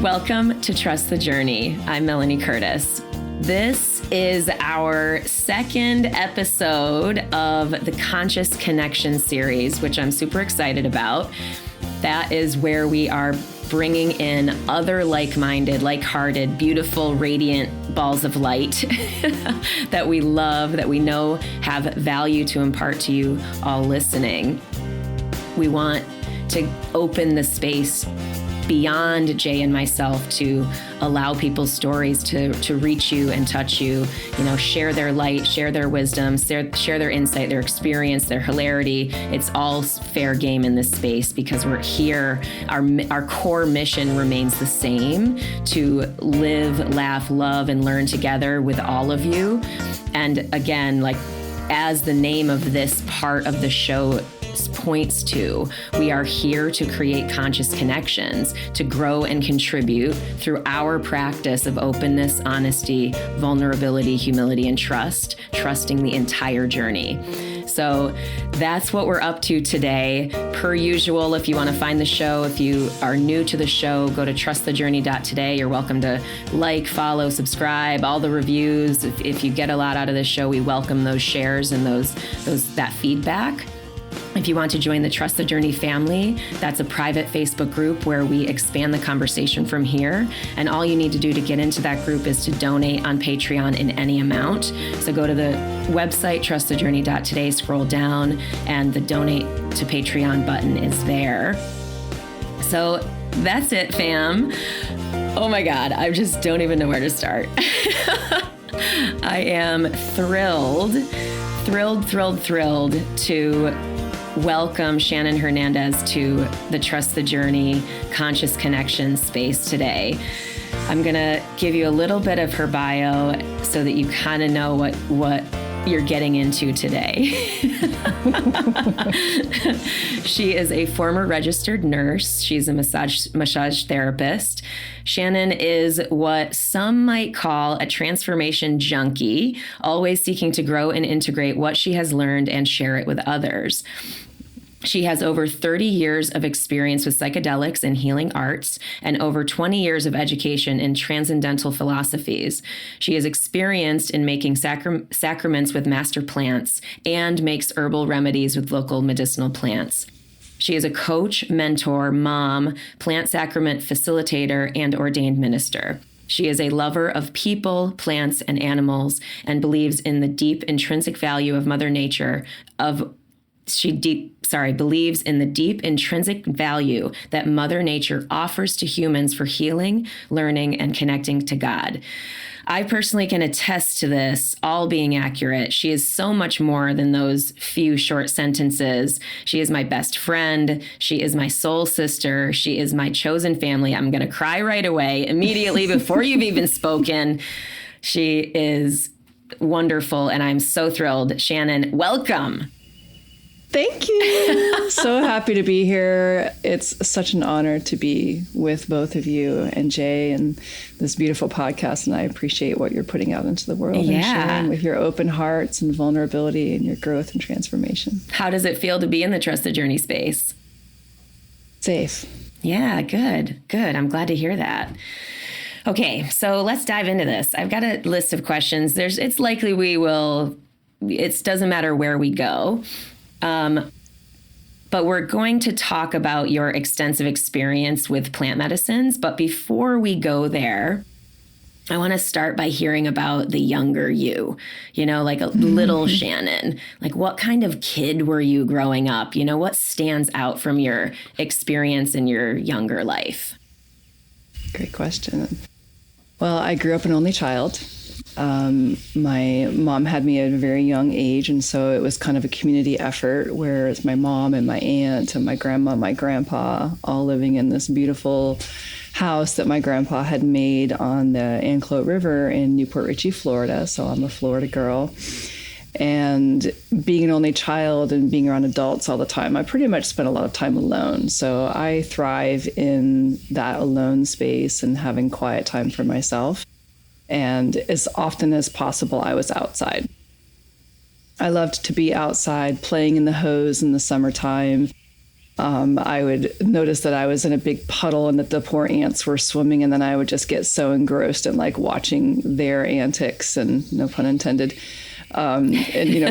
Welcome to Trust the Journey. I'm Melanie Curtis. This is our second episode of the Conscious Connection series, which I'm super excited about. That is where we are bringing in other like-minded, like-hearted, beautiful, radiant balls of light that we love, that we know have value to impart to you all listening. We want to open the space beyond Jay and myself to allow people's stories to reach you and touch you, share their light, share their wisdom, share their insight, their experience, their hilarity. It's all fair game in this space because we're here. Our core mission remains the same: to live, laugh, love, and learn together with all of you. And again, as the name of this part of the show points to, we are here to create conscious connections, to grow and contribute through our practice of openness, honesty, vulnerability, humility, and trusting the entire journey. So that's what we're up to today. Per usual, if you want to find the show, if you are new to the show, go to trustthejourney.today. You're welcome to follow, subscribe, all the reviews. If you get a lot out of this show, we welcome those shares and that feedback. If you want to join the Trust the Journey family, that's a private Facebook group where we expand the conversation from here. And all you need to do to get into that group is to donate on Patreon in any amount. So go to the website, trustthejourney.today, scroll down, and the donate to Patreon button is there. So that's it, fam. Oh my God, I just don't even know where to start. I am thrilled to welcome Shannon Hernandez to the Trust the Journey Conscious Connection space today. I'm going to give you a little bit of her bio so that you kind of know what you're getting into today. She is a former registered nurse. She's a massage therapist. Shannon is what some might call a transformation junkie, always seeking to grow and integrate what she has learned and share it with others. She has over 30 years of experience with psychedelics and healing arts and over 20 years of education in transcendental philosophies. She is experienced in making sacraments with master plants and makes herbal remedies with local medicinal plants. She is a coach, mentor, mom, plant sacrament facilitator, and ordained minister. She is a lover of people, plants, and animals and believes in the deep intrinsic value of Mother Nature believes in the deep intrinsic value that Mother Nature offers to humans for healing, learning, and connecting to God. I personally can attest to this all being accurate. She is so much more than those few short sentences. She is my best friend. She is my soul sister. She is my chosen family. I'm going to cry right away, immediately before you've even spoken. She is wonderful, and I'm so thrilled. Shannon, welcome. Thank you. So happy to be here. It's such an honor to be with both of you and Jay and this beautiful podcast. And I appreciate what you're putting out into the world and sharing with your open hearts and vulnerability and your growth and transformation. How does it feel to be in the Trust the Journey space? Safe. Yeah, good. I'm glad to hear that. Okay, so let's dive into this. I've got a list of questions. It's likely it doesn't matter where we go. But we're going to talk about your extensive experience with plant medicines. But before we go there, I want to start by hearing about the younger you, like a little Shannon. Like, what kind of kid were you growing up? What stands out from your experience in your younger life? Great question. Well, I grew up an only child. My mom had me at a very young age, and so it was kind of a community effort where it's my mom and my aunt and my grandma, my grandpa, all living in this beautiful house that my grandpa had made on the Anclote River in Newport Richey, Florida. So I'm a Florida girl. And being an only child and being around adults all the time, I pretty much spent a lot of time alone. So I thrive in that alone space and having quiet time for myself. And as often as possible, I was outside. I loved to be outside playing in the hose in the summertime, I would notice that I was in a big puddle and that the poor ants were swimming. And then I would just get so engrossed in like watching their antics, and no pun intended, and,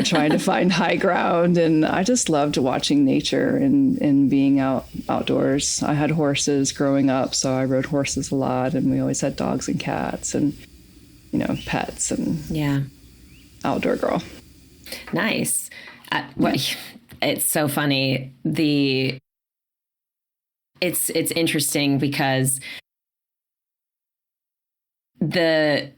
trying to find high ground. And I just loved watching nature and being outdoors. I had horses growing up, so I rode horses a lot, and we always had dogs and cats and, pets, and outdoor girl. Nice. It's so funny. It's interesting because the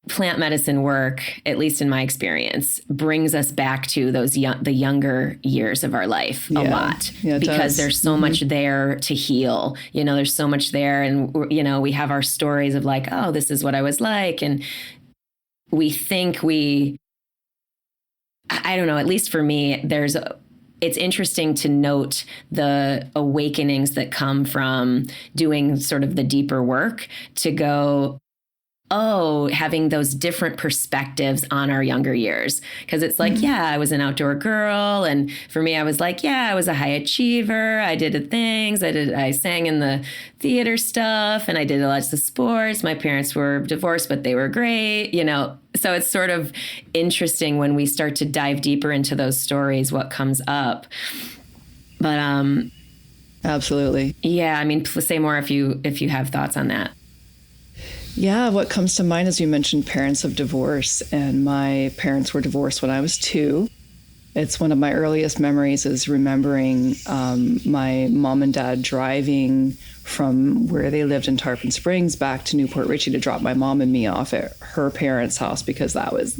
plant medicine work, at least in my experience, brings us back to those the younger years of our life a lot, because there's so much there to heal. There's so much there, and we have our stories of like, oh, this is what I was like, and we think I don't know, at least for me, it's interesting to note the awakenings that come from doing sort of the deeper work, to go, having those different perspectives on our younger years. Because it's like, I was an outdoor girl. And for me, I was like, I was a high achiever. I did the things. I sang in the theater stuff, and I did lots of sports. My parents were divorced, but they were great, So it's sort of interesting when we start to dive deeper into those stories, what comes up. But absolutely. Yeah, I mean, say more if you have thoughts on that. Yeah, what comes to mind is you mentioned parents of divorce, and my parents were divorced when I was 2. It's one of my earliest memories is remembering my mom and dad driving from where they lived in Tarpon Springs back to Newport Richey to drop my mom and me off at her parents' house, because that was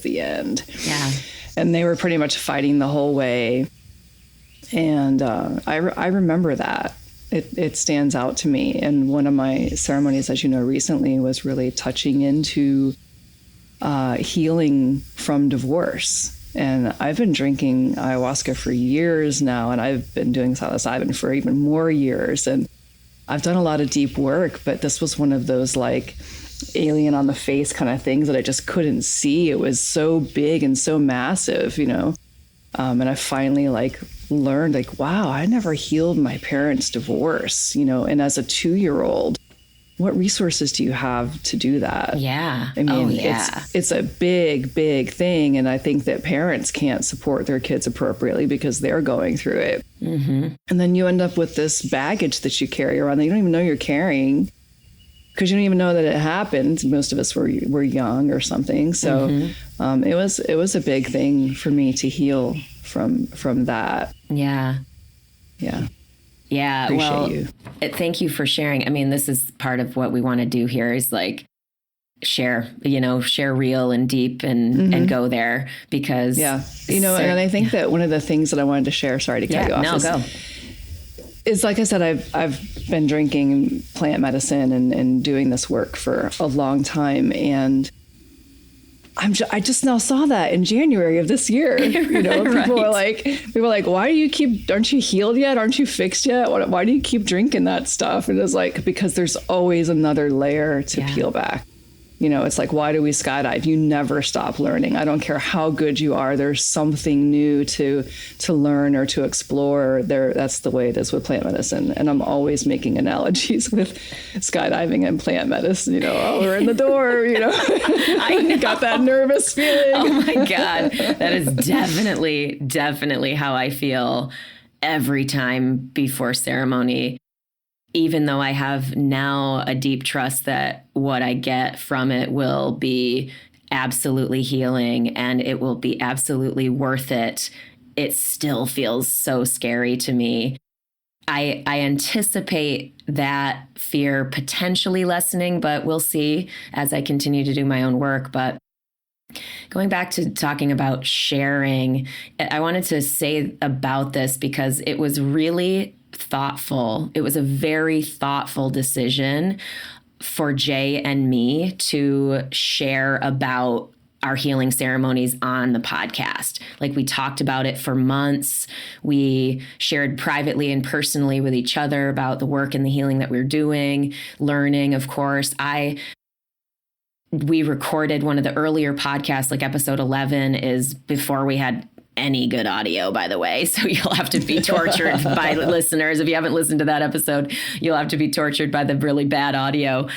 the end. Yeah. And they were pretty much fighting the whole way. And I remember that. It stands out to me. And one of my ceremonies, as you know, recently was really touching into healing from divorce. And I've been drinking ayahuasca for years now, and I've been doing psilocybin for even more years. And I've done a lot of deep work, but this was one of those like alien on the face kind of things that I just couldn't see. It was so big and so massive, and I finally learned wow, I never healed my parents' divorce, and as a 2-year-old, what resources do you have to do that? Yeah. I mean, it's a big, big thing. And I think that parents can't support their kids appropriately because they're going through it. Mm-hmm. And then you end up with this baggage that you carry around that you don't even know you're carrying, because you don't even know that it happened. Most of us were young or something. So it was a big thing for me to heal from that. Yeah. Yeah. Yeah. Appreciate you. Thank you for sharing. I mean, this is part of what we want to do here is share real and deep and go there, because and I think that one of the things that I wanted to share, sorry to cut you off, is like I said, I've been drinking plant medicine and doing this work for a long time, and I just now saw that in January of this year. People are like, why do you aren't you healed yet? Aren't you fixed yet? Why do you keep drinking that stuff? And it's like, because there's always another layer to peel back. It's like, why do we skydive? You never stop learning. I don't care how good you are. There's something new to learn or to explore. That's the way it is with plant medicine. And I'm always making analogies with skydiving and plant medicine. We're in the door, I got that nervous feeling. Oh my God. That is definitely how I feel every time before ceremony. Even though I have now a deep trust that what I get from it will be absolutely healing and it will be absolutely worth it, it still feels so scary to me. I anticipate that fear potentially lessening, but we'll see as I continue to do my own work. But going back to talking about sharing, I wanted to say about this because it was really thoughtful. It was a very thoughtful decision for Jay and me to share about our healing ceremonies on the podcast. We talked about it for months. We shared privately and personally with each other about the work and the healing that we're doing, learning, of course. We recorded one of the earlier podcasts, episode 11 is before we had any good audio, by the way. So you'll have to be tortured by listeners. If you haven't listened to that episode, you'll have to be tortured by the really bad audio.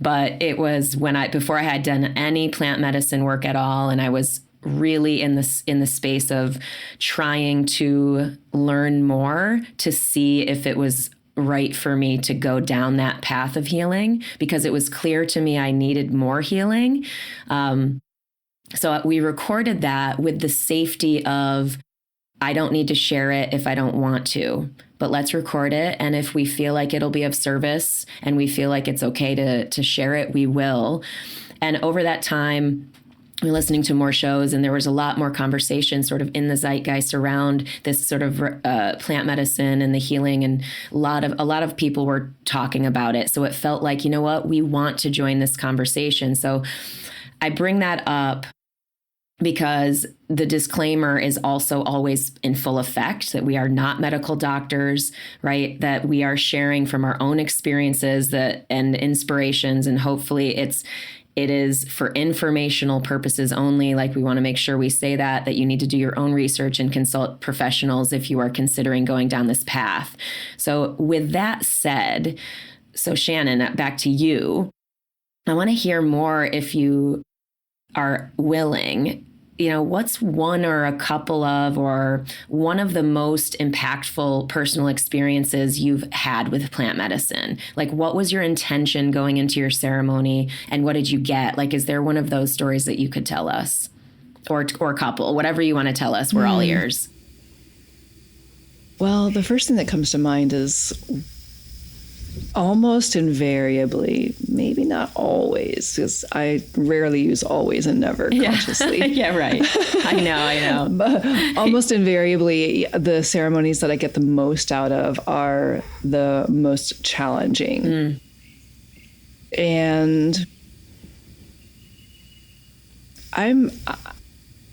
But it was before I had done any plant medicine work at all, and I was really in the space of trying to learn more to see if it was right for me to go down that path of healing, because it was clear to me I needed more healing. So we recorded that with the safety of, I don't need to share it if I don't want to, but let's record it. And if we feel like it'll be of service and we feel like it's okay to share it, we will. And over that time, we're listening to more shows, and there was a lot more conversation sort of in the zeitgeist around this sort of plant medicine and the healing, and a lot of people were talking about it. So it felt like, you know what, we want to join this conversation. So I bring that up because the disclaimer is also always in full effect, that we are not medical doctors, right? That we are sharing from our own experiences and inspirations, and hopefully it is for informational purposes only. Like, we want to make sure we say that you need to do your own research and consult professionals if you are considering going down this path. So with that said, so Shannon, back to you. I want to hear more, if you are willing, what's one or a couple of, or one of the most impactful personal experiences you've had with plant medicine? Like, what was your intention going into your ceremony, and what did you get? Like, is there one of those stories that you could tell us, or a couple, whatever you want to tell us, we're all ears. Well, the first thing that comes to mind is almost invariably, maybe not always, because I rarely use always and never consciously. Yeah, right. I know. But almost invariably, the ceremonies that I get the most out of are the most challenging. And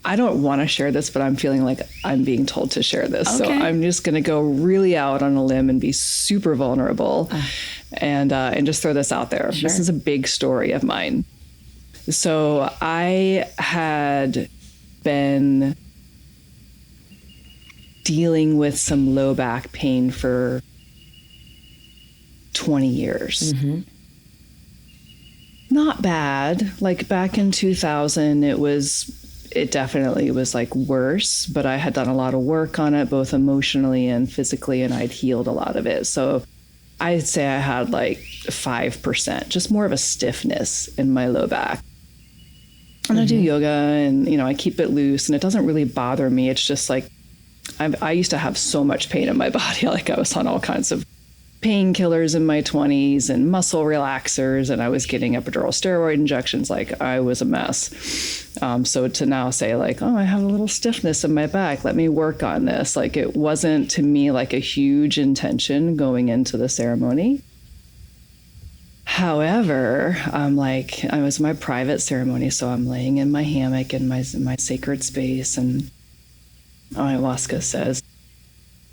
I don't want to share this, but I'm feeling like I'm being told to share this. Okay. So I'm just going to go really out on a limb and be super vulnerable and just throw this out there. Sure. This is a big story of mine. So I had been dealing with some low back pain for 20 years. Mm-hmm. Not bad. Like, back in 2000, it definitely was like worse, but I had done a lot of work on it, both emotionally and physically, and I'd healed a lot of it. So I'd say I had like 5%, just more of a stiffness in my low back. And I do yoga, and, I keep it loose, and it doesn't really bother me. It's just like, I used to have so much pain in my body. Like, I was on all kinds of painkillers in my 20s and muscle relaxers, and I was getting epidural steroid injections. Like, I was a mess. So to now say like, oh, I have a little stiffness in my back, let me work on this. Like, it wasn't to me like a huge intention going into the ceremony. However, it was my private ceremony, so I'm laying in my hammock in my sacred space, and ayahuasca says,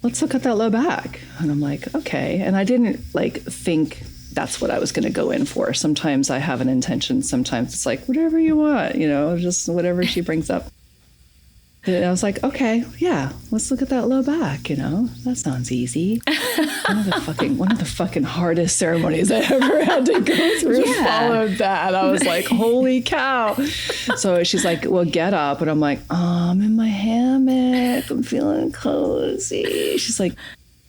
let's look at that low back. And I'm like, okay. And I didn't think that's what I was going to go in for. Sometimes I have an intention. Sometimes it's like, whatever you want, just whatever she brings up. And I was like, okay, yeah, let's look at that low back. That sounds easy. One of the fucking hardest ceremonies I ever had to go through. Followed that. I was like, holy cow. So she's like, well, get up. And I'm like, oh, I'm in my hammock. I'm feeling cozy. She's like,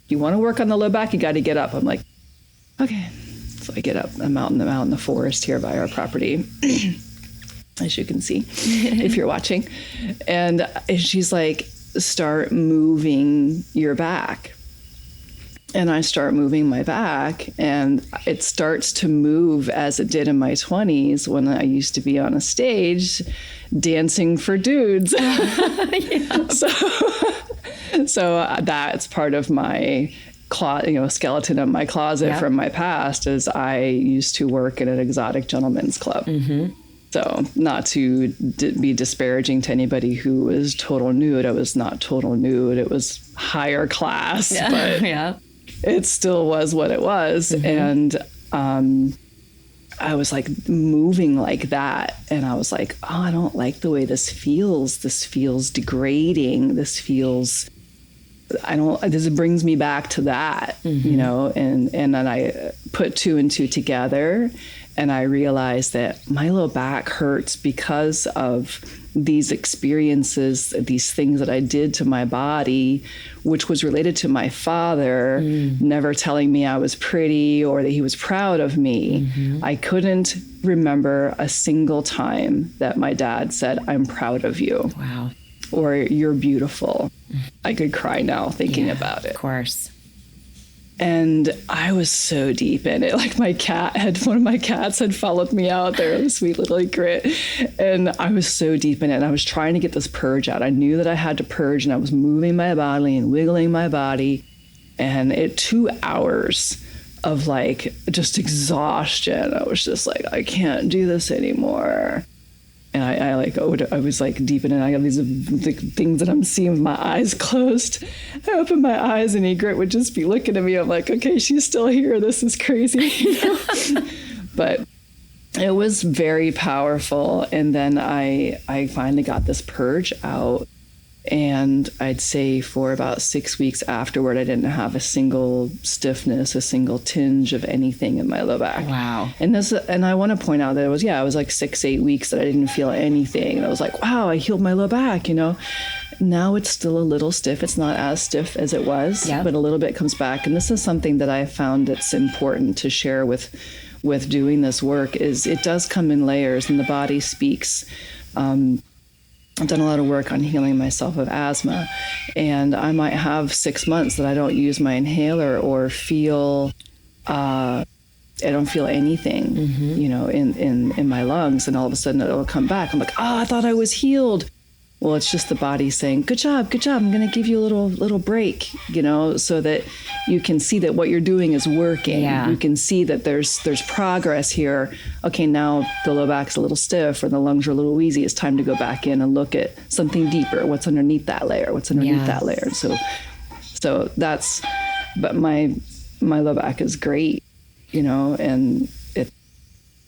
you want to work on the low back? You got to get up. I'm like, okay. So I get up. I'm out in the forest here by our property. As you can see, if you're watching. And she's like, start moving your back. And I start moving my back, and it starts to move as it did in my 20s when I used to be on a stage dancing for dudes. So that's part of my skeleton in my closet from my past, is I used to work at an exotic gentleman's club. Mm-hmm. So not to be disparaging to anybody who was total nude. I was not total nude. It was higher class, but it still was what it was. Mm-hmm. And I was like moving like that. And I was like, oh, I don't like the way this feels. This feels degrading. This brings me back to that, you know, and then I put two and two together, and I realized that my low back hurts because of these experiences, these things that I did to my body, which was related to my father never telling me I was pretty or that he was proud of me. I couldn't remember a single time that my dad said, "I'm proud of you." Wow. Or "You're beautiful." I could cry now thinking about it. Of course. And I was so deep in it. Like one of my cats had followed me out there, the sweet little Grit. And I was so deep in it. And I was trying to get this purge out. I knew that I had to purge, and I was moving my body and wiggling my body. And 2 hours of like just exhaustion. I was just like, I can't do this anymore. And I was like deep in it. I got these things that I'm seeing with my eyes closed. I open my eyes and Egret would just be looking at me. I'm like, okay, she's still here. This is crazy. You know? But it was very powerful. And then I finally got this purge out. And I'd say for about 6 weeks afterward, I didn't have a single stiffness, a single tinge of anything in my low back. Wow. And I want to point out that it was like 6-8 weeks that I didn't feel anything. And I was like, wow, I healed my low back, you know. Now it's still a little stiff. It's not as stiff as it was, but a little bit comes back. And this is something that I found that's important to share with doing this work, is it does come in layers, and the body speaks. I've done a lot of work on healing myself of asthma, and I might have 6 months that I don't use my inhaler or feel, I don't feel anything, you know, in my lungs, and all of a sudden it'll come back. I'm like, I thought I was healed. Well, it's just the body saying, good job. I'm going to give you a little break, you know, so that you can see that what you're doing is working. Yeah. You can see that there's progress here. Okay, now the low back's a little stiff or the lungs are a little wheezy. It's time to go back in and look at something deeper. What's underneath that layer? That layer? So that's, but my low back is great, you know, and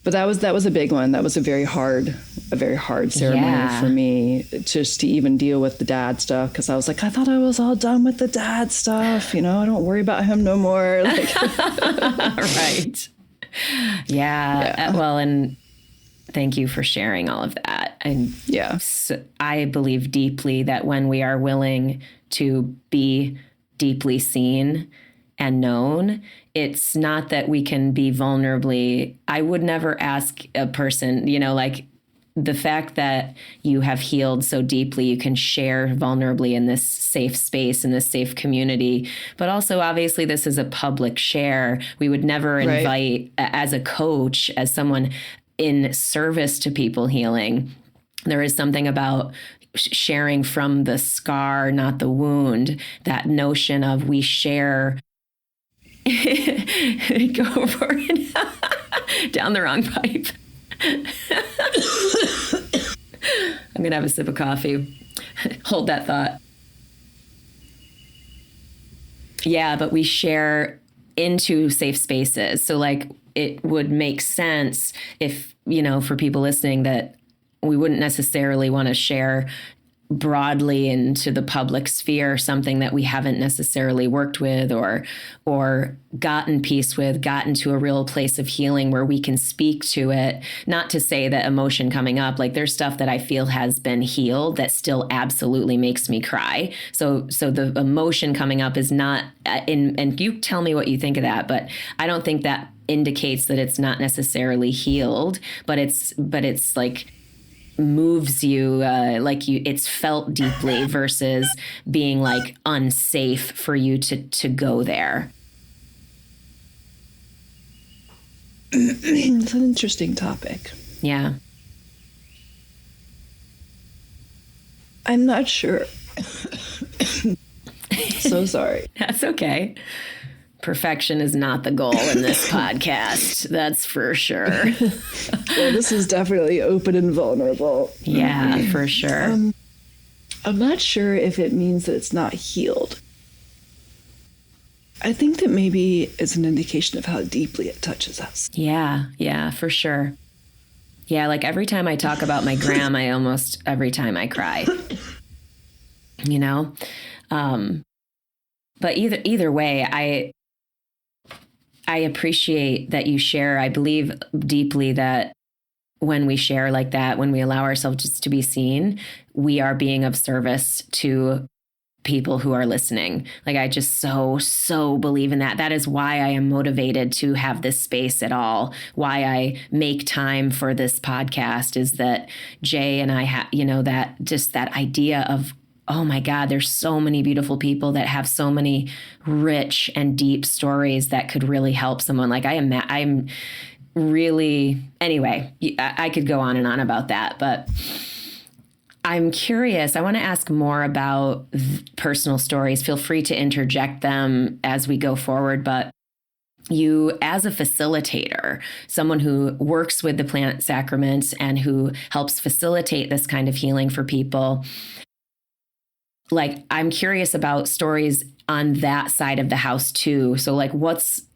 but that was a big one. That was a very hard ceremony for me, just to even deal with the dad stuff. Because I was like, I thought I was all done with the dad stuff. You know, I don't worry about him no more. Like, right. Yeah. Well, and thank you for sharing all of that. And so I believe deeply that when we are willing to be deeply seen and known, it's not that we can be vulnerably. I would never ask a person, you know, like the fact that you have healed so deeply, you can share vulnerably in this safe space, in this safe community. But also, obviously, this is a public share. We would never invite, as a coach, as someone in service to people healing. There is something about sharing from the scar, not the wound, that notion of we share. Go for it. Down the wrong pipe. I'm going to have a sip of coffee. Hold that thought. Yeah, but we share into safe spaces. So like it would make sense if, you know, for people listening, that we wouldn't necessarily want to share broadly into the public sphere something that we haven't necessarily worked with or gotten peace with, gotten to a real place of healing where we can speak to it. Not to say that emotion coming up, like there's stuff that I feel has been healed that still absolutely makes me cry. So the emotion coming up is not and you tell me what you think of that, but I don't think that indicates that it's not necessarily healed, but it's like moves you, it's felt deeply versus being like unsafe for you to go there. It's an interesting topic. Yeah. I'm not sure. So sorry. That's okay. Perfection is not the goal in this podcast. That's for sure. Well, this is definitely open and vulnerable. Yeah, for sure. I'm not sure if it means that it's not healed. I think that maybe it's an indication of how deeply it touches us. Yeah, for sure. Yeah, like every time I talk about my gram, every time I cry, you know? But either way, I appreciate that you share. I believe deeply that when we share like that, when we allow ourselves just to be seen, we are being of service to people who are listening. Like, I just so believe in that. That is why I am motivated to have this space at all. Why I make time for this podcast is that Jay and I have, that just that idea of, oh my God, there's so many beautiful people that have so many rich and deep stories that could really help someone. Like I'm really, anyway, I could go on and on about that, but I'm curious. I want to ask more about personal stories. Feel free to interject them as we go forward. But you, as a facilitator, someone who works with the plant sacraments and who helps facilitate this kind of healing for people, like, I'm curious about stories on that side of the house too. So like,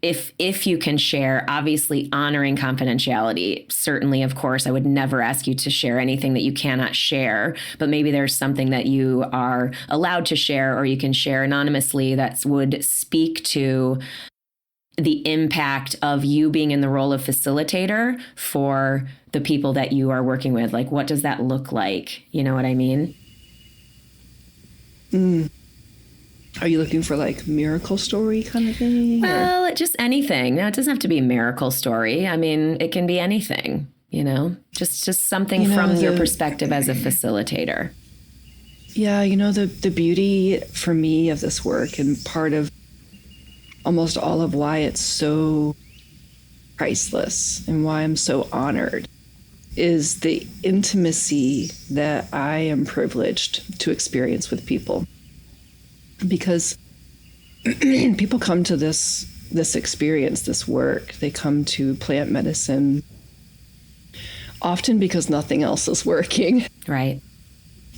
if you can share, obviously honoring confidentiality, certainly, of course, I would never ask you to share anything that you cannot share, but maybe there's something that you are allowed to share, or you can share anonymously that would speak to the impact of you being in the role of facilitator for the people that you are working with. Like, what does that look like? You know what I mean? Are you looking for like miracle story kind of thing? Well, just anything. No, it doesn't have to be a miracle story. I mean, it can be anything, just something from your perspective as a facilitator. Yeah. The beauty for me of this work, and part of almost all of why it's so priceless and why I'm so honored, is the intimacy that I am privileged to experience with people. Because people come to this experience, this work, they come to plant medicine often because nothing else is working. Right.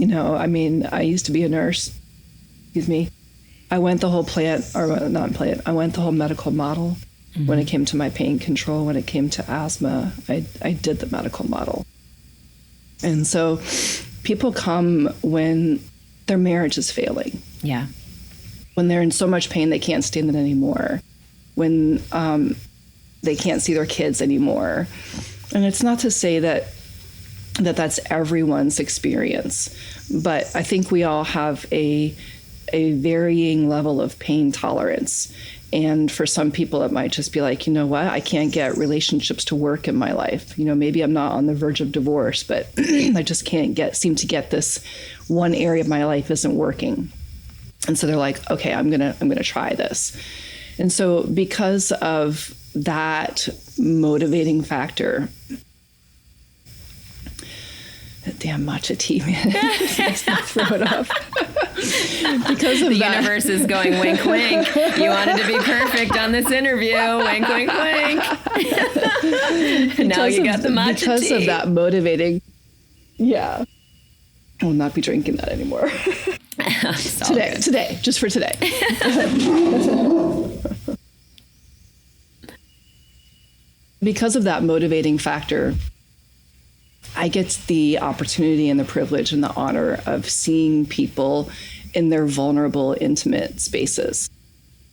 I used to be a nurse. I went the whole I went the whole medical model. Mm-hmm. When it came to my pain control, when it came to asthma, I did the medical model. And so people come when their marriage is failing. Yeah. When they're in so much pain they can't stand it anymore. When they can't see their kids anymore. And it's not to say that's everyone's experience, but I think we all have a varying level of pain tolerance. And for some people, it might just be like, I can't get relationships to work in my life. Maybe I'm not on the verge of divorce, but I just can't seem to get this one area of my life isn't working. And so they're like, okay, I'm gonna try this. And so because of that motivating factor, that damn matcha tea, man, throw it off. Because of the universe is going wink, wink. You wanted to be perfect on this interview. Wink, wink, wink. Now you got the matcha tea. Because of that motivating, yeah. I will not be drinking that anymore. Today, just for today. Because of that motivating factor, I get the opportunity and the privilege and the honor of seeing people in their vulnerable, intimate spaces.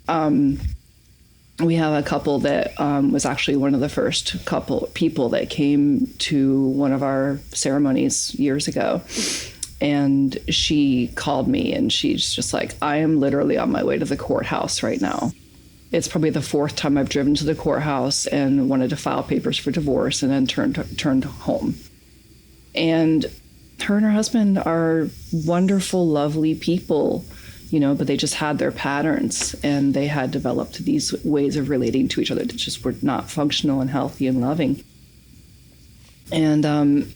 We have a couple that was actually one of the first people that came to one of our ceremonies years ago. And she called me and she's just like, I am literally on my way to the courthouse right now. It's probably the fourth time I've driven to the courthouse and wanted to file papers for divorce and then turned home. And her and her husband are wonderful, lovely people, but they just had their patterns and they had developed these ways of relating to each other that just were not functional and healthy and loving. And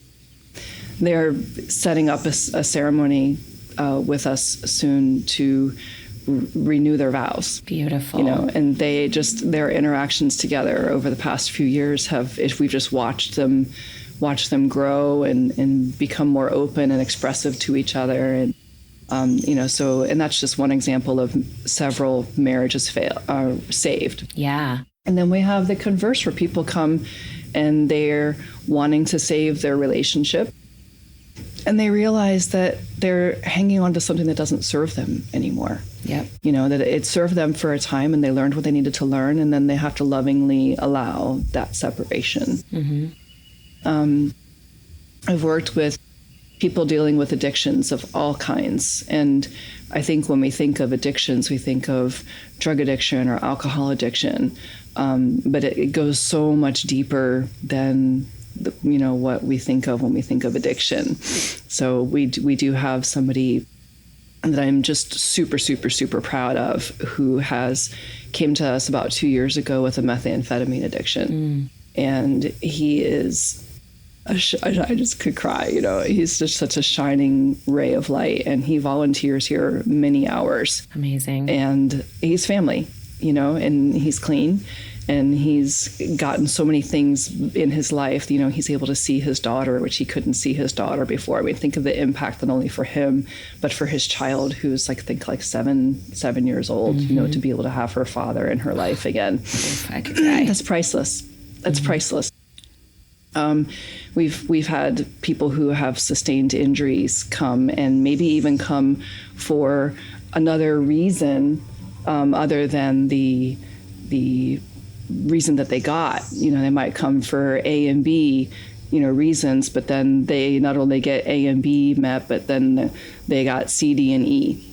they're setting up a ceremony with us soon to renew their vows. Beautiful. And their interactions together over the past few years we've just watched them grow and become more open and expressive to each other. And that's just one example of several marriages saved. Yeah. And then we have the converse where people come and they're wanting to save their relationship. And they realize that they're hanging on to something that doesn't serve them anymore. Yep. That it served them for a time and they learned what they needed to learn. And then they have to lovingly allow that separation. Mm-hmm. I've worked with people dealing with addictions of all kinds. And I think when we think of addictions, we think of drug addiction or alcohol addiction. But it goes so much deeper than what we think of when we think of addiction. So we do have somebody that I'm just super, super, super proud of who came to us about 2 years ago with a methamphetamine addiction. And he is I just could cry, he's just such a shining ray of light, and he volunteers here many hours. Amazing. And he's family, and he's clean, and he's gotten so many things in his life. He's able to see his daughter, which he couldn't see his daughter before. I mean, think of the impact not only for him, but for his child, who's I think 7 years old, Mm-hmm. to be able to have her father in her life again. I could cry. That's priceless. That's priceless. We've had people who have sustained injuries come, and maybe even come for another reason other than the reason that they got. They might come for A and B, reasons, but then they not only get A and B met, but then they got C, D, and E.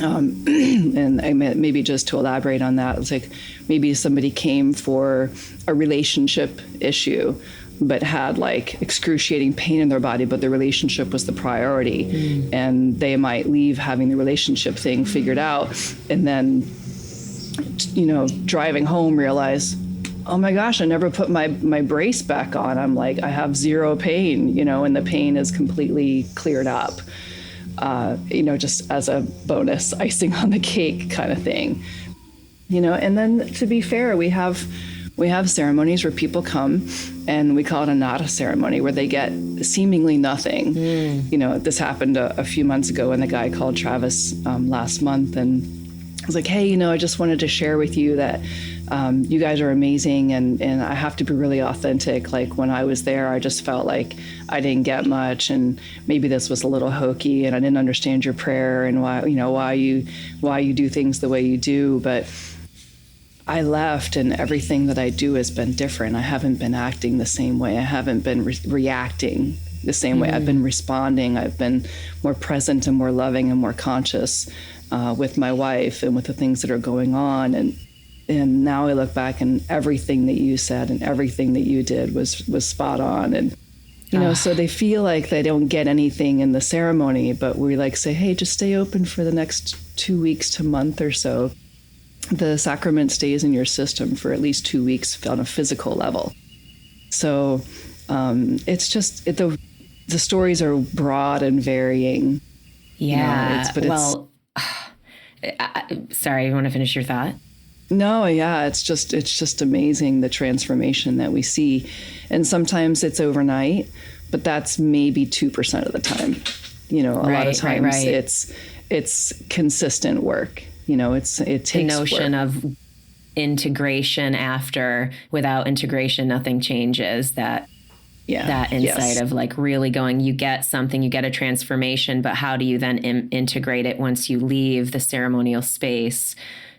And maybe just to elaborate on that, it's like maybe somebody came for a relationship issue, but had excruciating pain in their body, but the relationship was the priority. And they might leave having the relationship thing figured out, and then, driving home realize, oh my gosh, I never put my brace back on. I'm I have zero pain, and the pain is completely cleared up. Just as a bonus icing on the cake kind of thing, and then to be fair, we have ceremonies where people come, and we call it a nada ceremony, where they get seemingly nothing. This happened a few months ago, and the guy called Travis last month, and I was like, hey, I just wanted to share with you that you guys are amazing, and I have to be really authentic. When I was there, I just felt like I didn't get much, and maybe this was a little hokey, and I didn't understand your prayer and why you do things the way you do. But I left, and everything that I do has been different. I haven't been acting the same way. I haven't been reacting the same way. I've been responding. I've been more present and more loving and more conscious with my wife and with the things that are going on. And now I look back, and everything that you said and everything that you did was spot on. And, so they feel like they don't get anything in the ceremony, but we say, hey, just stay open for the next 2 weeks to month or so. The sacrament stays in your system for at least 2 weeks on a physical level. So it's just, the stories are broad and varying. Yeah. Sorry, you want to finish your thought? No, yeah, it's just amazing, the transformation that we see. And sometimes it's overnight, but that's maybe 2% of the time. A lot of times it's consistent work. It takes the notion work. of integration after. Without integration, nothing changes. That insight of really going, you get something, you get a transformation, but how do you then integrate it once you leave the ceremonial space?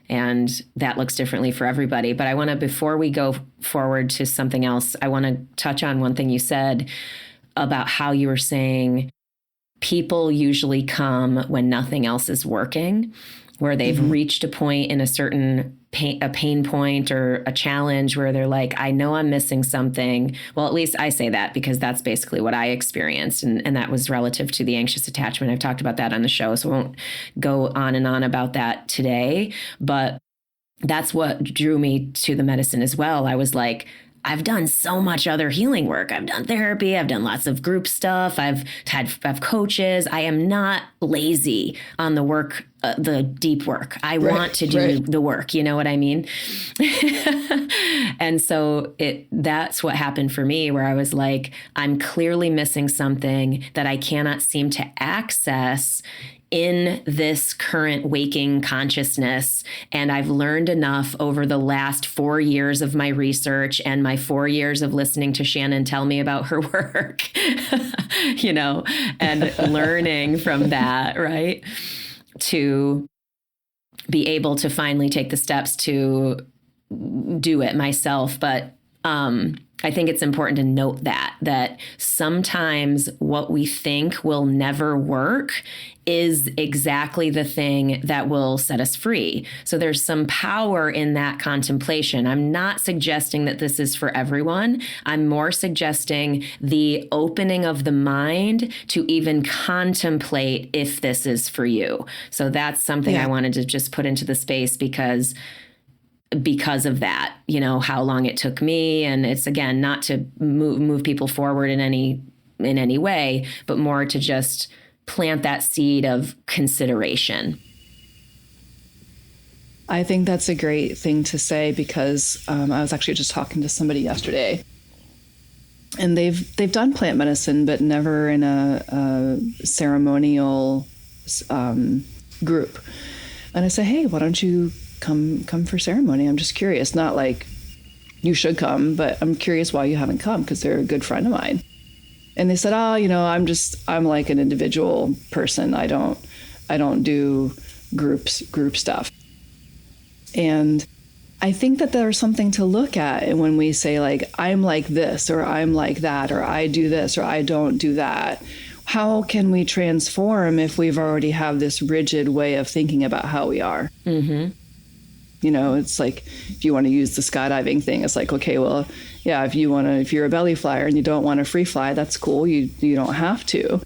And that looks differently for everybody. But I want to, before we go forward to something else, I want to touch on one thing you said about how you were saying people usually come when nothing else is working, where they've reached a point in a certain pain point or a challenge where they're like, I know I'm missing something. Well, at least I say that because that's basically what I experienced. And that was relative to the anxious attachment. I've talked about that on the show, so I won't go on and on about that today. But that's what drew me to the medicine as well. I was like, I've done so much other healing work. I've done therapy. I've done lots of group stuff. I've coaches. I am not lazy on the work, the deep work. I want to do the work. You know what I mean? And so that's what happened for me, where I was like, I'm clearly missing something that I cannot seem to access in this current waking consciousness. And I've learned enough over the last 4 years of my research and my 4 years of listening to Shannon tell me about her work, you know, and learning from that, right? To be able to finally take the steps to do it myself. But I think it's important to note that sometimes what we think will never work is exactly the thing that will set us free. So there's some power in that contemplation. I'm not suggesting that this is for everyone. I'm more suggesting the opening of the mind to even contemplate if this is for you. So that's something I wanted to just put into the space because of that, you know, how long it took me. And it's, again, not to move people forward in any way, but more to just plant that seed of consideration. I think that's a great thing to say because I was actually just talking to somebody yesterday, and they've done plant medicine, but never in a ceremonial group. And I say, hey, why don't you come for ceremony? I'm just curious. Not like you should come, but I'm curious why you haven't come, because they're a good friend of mine. And they said, oh, you know, I'm like an individual person. I don't do group stuff. And I think that there's something to look at. And when we say like, I'm like this, or I'm like that, or I do this, or I don't do that, how can we transform if we've already have this rigid way of thinking about how we are? Mm-hmm. You know, it's like, if you want to use the skydiving thing, it's like, okay, well, yeah, if you're a belly flyer and you don't want to free fly, that's cool. You don't have to.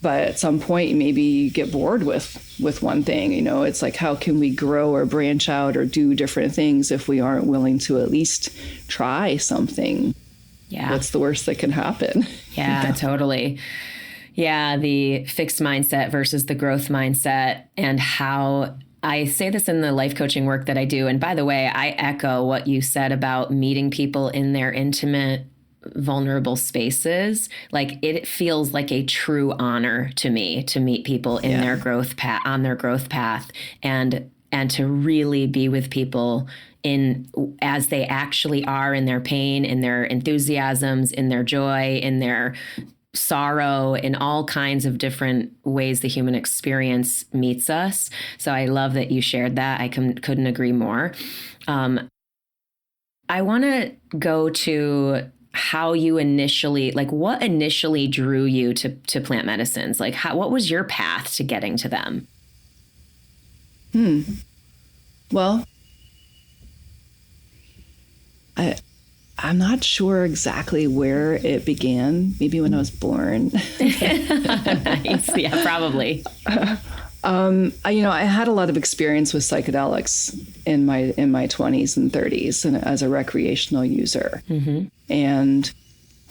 But at some point, maybe you get bored with one thing. You know, it's like, how can we grow or branch out or do different things if we aren't willing to at least try something? Yeah. What's the worst that can happen? Yeah, totally. Yeah, the fixed mindset versus the growth mindset, and how I say this in the life coaching work that I do. And by the way, I echo what you said about meeting people in their intimate, vulnerable spaces. Like, it feels like a true honor to me to meet people in their growth path, on their growth path, and to really be with people as they actually are, in their pain, in their enthusiasms, in their joy, in their sorrow, in all kinds of different ways the human experience meets us. So I love that you shared that. I couldn't agree more. I want to go to how you initially, like, what initially drew you to plant medicines? Like, what was your path to getting to them? Well, I'm not sure exactly where it began. Maybe when I was born. Nice. Yeah, probably. I had a lot of experience with psychedelics in my 20s and 30s, and as a recreational user. Mm-hmm. And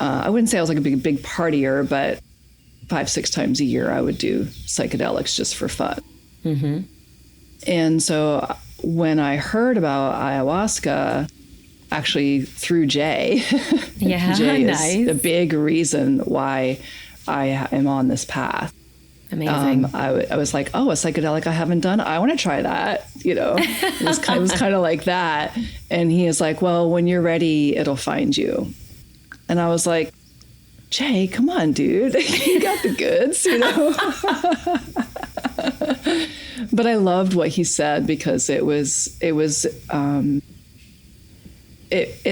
I wouldn't say I was like a big partier, but 5-6 times a year I would do psychedelics just for fun. Mm-hmm. And so when I heard about ayahuasca, actually through Jay. Jay is the big reason why I am on this path. Amazing. I was like, oh, a psychedelic I haven't done. I want to try that. You know, it was kind of like that. And he is like, well, when you're ready, it'll find you. And I was like, Jay, come on, dude. You got the goods, you know? But I loved what he said, because it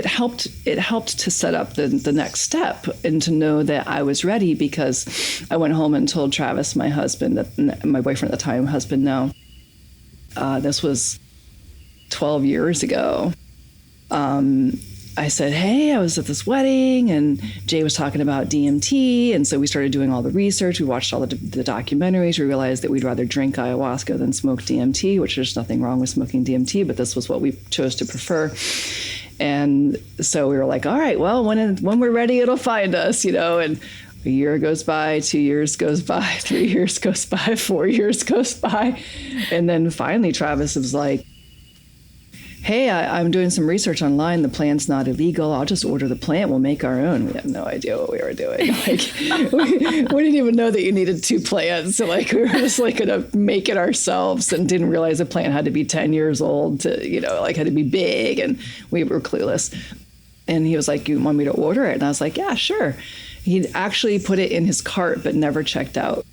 helped to set up the next step, and to know that I was ready, because I went home and told Travis, my husband, my boyfriend at the time, husband now, this was 12 years ago. I said, hey, I was at this wedding and Jay was talking about DMT. And so we started doing all the research. We watched all the documentaries. We realized that we'd rather drink ayahuasca than smoke DMT, which there's nothing wrong with smoking DMT, but this was what we chose to prefer. And so we were like, all right, well, when we're ready, it'll find us, and a year goes by, 2 years goes by, 3 years goes by, 4 years goes by. And then finally Travis was like, hey, I'm doing some research online. The plant's not illegal. I'll just order the plant. We'll make our own. We had no idea what we were doing. Like, we didn't even know that you needed 2 plants. So like, we were just like going to make it ourselves and didn't realize a plant had to be 10 years old to, like had to be big. And we were clueless. And he was like, you want me to order it? And I was like, yeah, sure. He'd actually put it in his cart, but never checked out.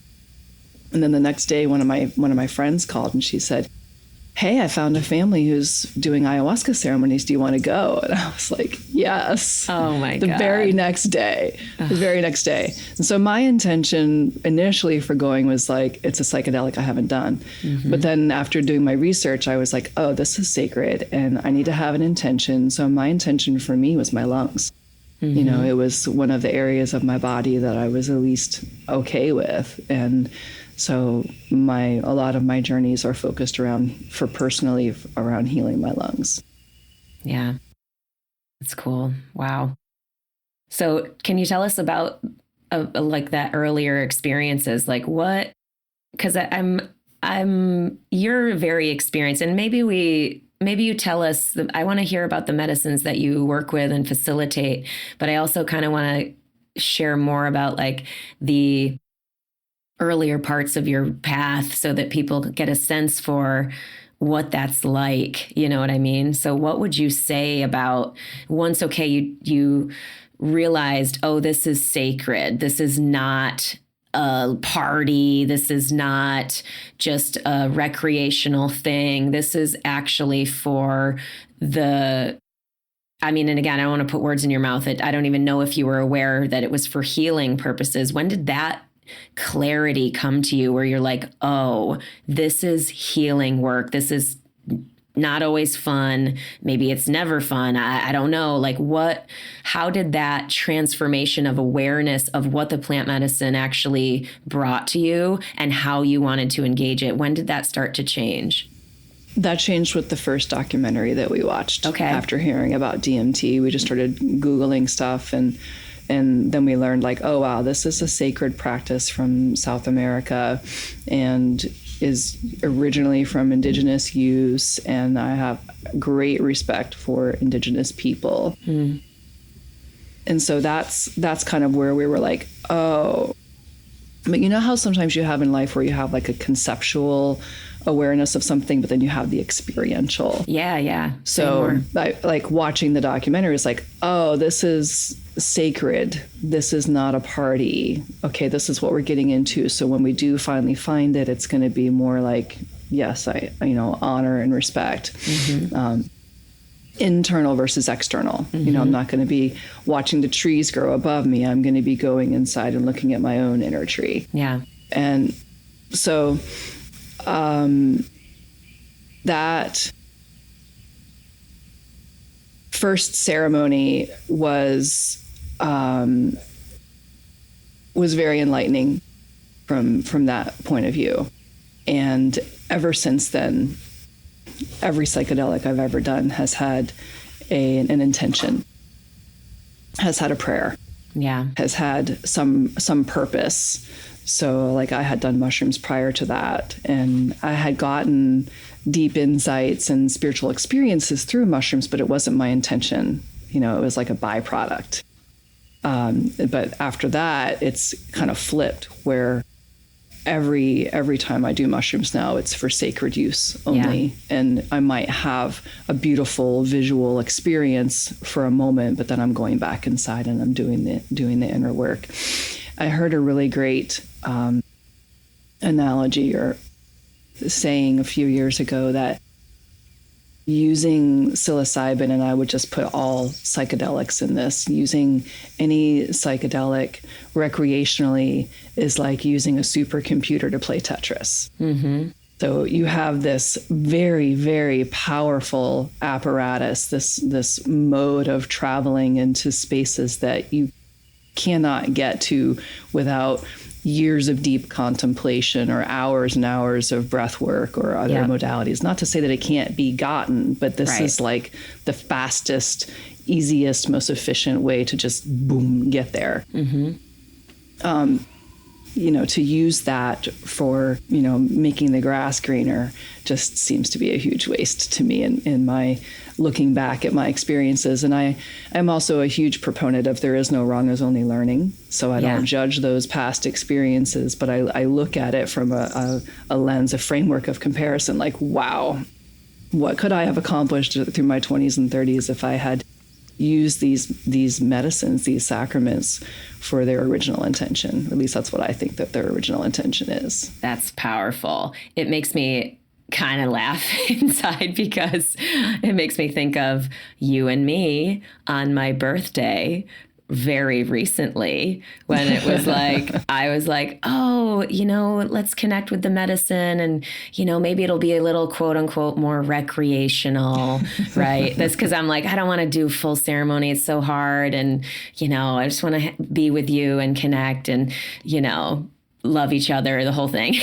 And then the next day, one of my friends called and she said, hey, I found a family who's doing ayahuasca ceremonies. Do you want to go? And I was like, yes. Oh my God. The very next day. And so my intention initially for going was like, it's a psychedelic I haven't done. Mm-hmm. But then after doing my research, I was like, oh, this is sacred and I need to have an intention. So my intention for me was my lungs. Mm-hmm. It was one of the areas of my body that I was at least okay with. And so a lot of my journeys are focused around healing my lungs. Yeah. That's cool. Wow. So can you tell us about like that earlier experiences? Like what, because you're very experienced and maybe you tell us, I want to hear about the medicines that you work with and facilitate, but I also kind of want to share more about like the earlier parts of your path so that people get a sense for what that's like. You know what I mean? So what would you say about once, okay, you realized, oh, this is sacred. This is not a party. This is not just a recreational thing. This is actually for and again, I don't want to put words in your mouth. I don't even know if you were aware that it was for healing purposes. When did that clarity come to you where you're like, oh, this is healing work. This is not always fun. Maybe it's never fun. I don't know. Like how did that transformation of awareness of what the plant medicine actually brought to you and how you wanted to engage it? When did that start to change? That changed with the first documentary that we watched. Okay. After hearing about DMT, we just started Googling stuff and then we learned like, oh, wow, this is a sacred practice from South America and is originally from indigenous use. And I have great respect for indigenous people. Mm. And so that's kind of where we were like, oh, but you know how sometimes you have in life where you have like a conceptual awareness of something, but then you have the experiential. Yeah. So like watching the documentary is like, oh, this is sacred. This is not a party. Okay, this is what we're getting into. So when we do finally find it, it's going to be more like, yes, I honor and respect. Mm-hmm. Internal versus external. Mm-hmm. I'm not going to be watching the trees grow above me. I'm going to be going inside and looking at my own inner tree. Yeah. And so that first ceremony was very enlightening from that point of view. And ever since then, every psychedelic I've ever done has had an intention, has had a prayer, has had some purpose. So like I had done mushrooms prior to that, and I had gotten deep insights and spiritual experiences through mushrooms, but it wasn't my intention. It was like a byproduct. But after that, it's kind of flipped where every time I do mushrooms now, it's for sacred use only. Yeah. And I might have a beautiful visual experience for a moment, but then I'm going back inside and I'm doing the inner work. I heard a really great analogy or saying a few years ago that using psilocybin, and I would just put all psychedelics in this, using any psychedelic recreationally is like using a supercomputer to play Tetris. Mm-hmm. So you have this very, very powerful apparatus, this mode of traveling into spaces that you cannot get to without years of deep contemplation or hours and hours of breath work or other modalities. Not to say that it can't be gotten, but this is like the fastest, easiest, most efficient way to just boom, get there. To use that for, making the grass greener just seems to be a huge waste to me in my looking back at my experiences. And I'm also a huge proponent of there is no wrong, there's only learning. So I don't judge those past experiences, but I look at it from a lens, a framework of comparison, like, wow, what could I have accomplished through my 20s and 30s if I had used these medicines, these sacraments, for their original intention? At least that's what I think that their original intention is. That's powerful. It makes me kind of laugh inside because it makes me think of you and me on my birthday very recently, when it was like, I was like, oh, let's connect with the medicine and, maybe it'll be a little quote unquote more recreational, right? That's because I'm like, I don't want to do full ceremony. It's so hard. And, I just want to be with you and connect and, love each other, the whole thing.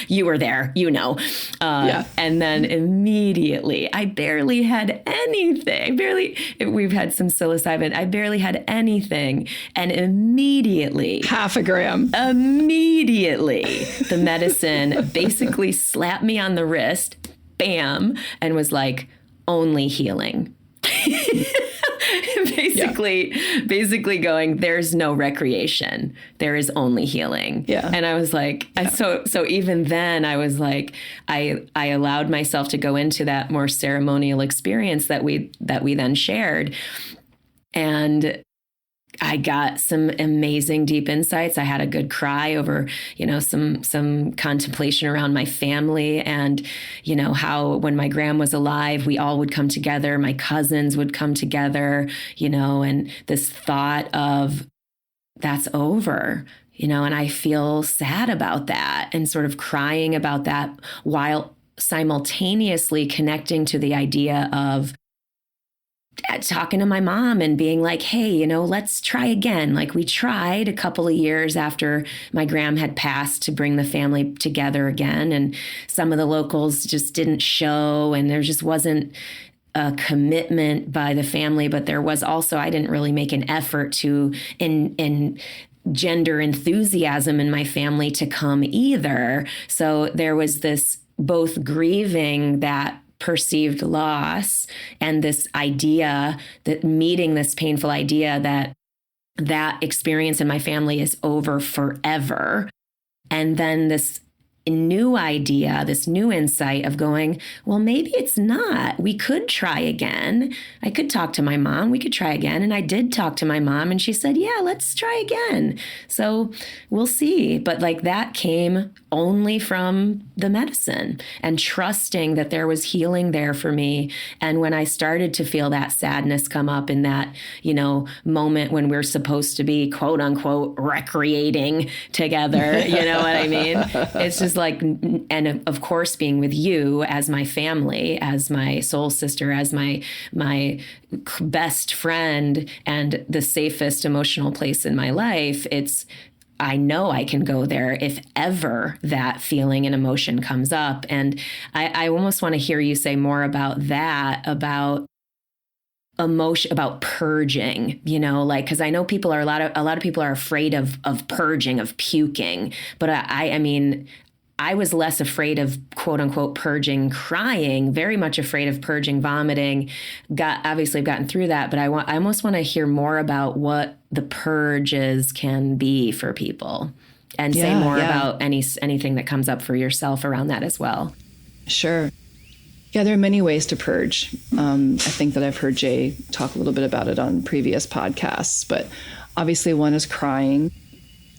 You were there, And then immediately, I barely had anything. We've had some psilocybin. I barely had anything. And immediately, half a gram. Immediately, the medicine basically slapped me on the wrist, bam, and was like, only healing. Basically going, there's no recreation. There is only healing. Yeah. And I was like, so even then I was like, I allowed myself to go into that more ceremonial experience that we then shared. And I got some amazing deep insights. I had a good cry over, some contemplation around my family and, how when my gram was alive, we all would come together. My cousins would come together, and this thought of that's over, and I feel sad about that and sort of crying about that while simultaneously connecting to the idea of talking to my mom and being like, hey, let's try again. Like we tried a couple of years after my gram had passed to bring the family together again. And some of the locals just didn't show and there just wasn't a commitment by the family. But there was also, I didn't really make an effort to engender enthusiasm in my family to come either. So there was this both grieving that perceived loss and this idea that meeting this painful idea that experience in my family is over forever. And then this new idea, this new insight of going, well, maybe it's not. We could try again. I could talk to my mom. We could try again. And I did talk to my mom and she said, yeah, let's try again. So we'll see. But like that came only from the medicine and trusting that there was healing there for me. And when I started to feel that sadness come up in that, moment when we're supposed to be quote unquote recreating together, you know what I mean? It's just like, and of course, being with you as my family, as my soul sister, as my best friend and the safest emotional place in my life, I know I can go there if ever that feeling and emotion comes up. And I almost want to hear you say more about that, about emotion, about purging, because I know people are a lot of people are afraid of purging, of puking. But I mean, I was less afraid of quote unquote purging crying, very much afraid of purging vomiting. Obviously I've gotten through that, but I almost want to hear more about what the purges can be for people and say more about anything that comes up for yourself around that as well. Sure. Yeah, there are many ways to purge. I think that I've heard Jay talk a little bit about it on previous podcasts, but obviously one is crying.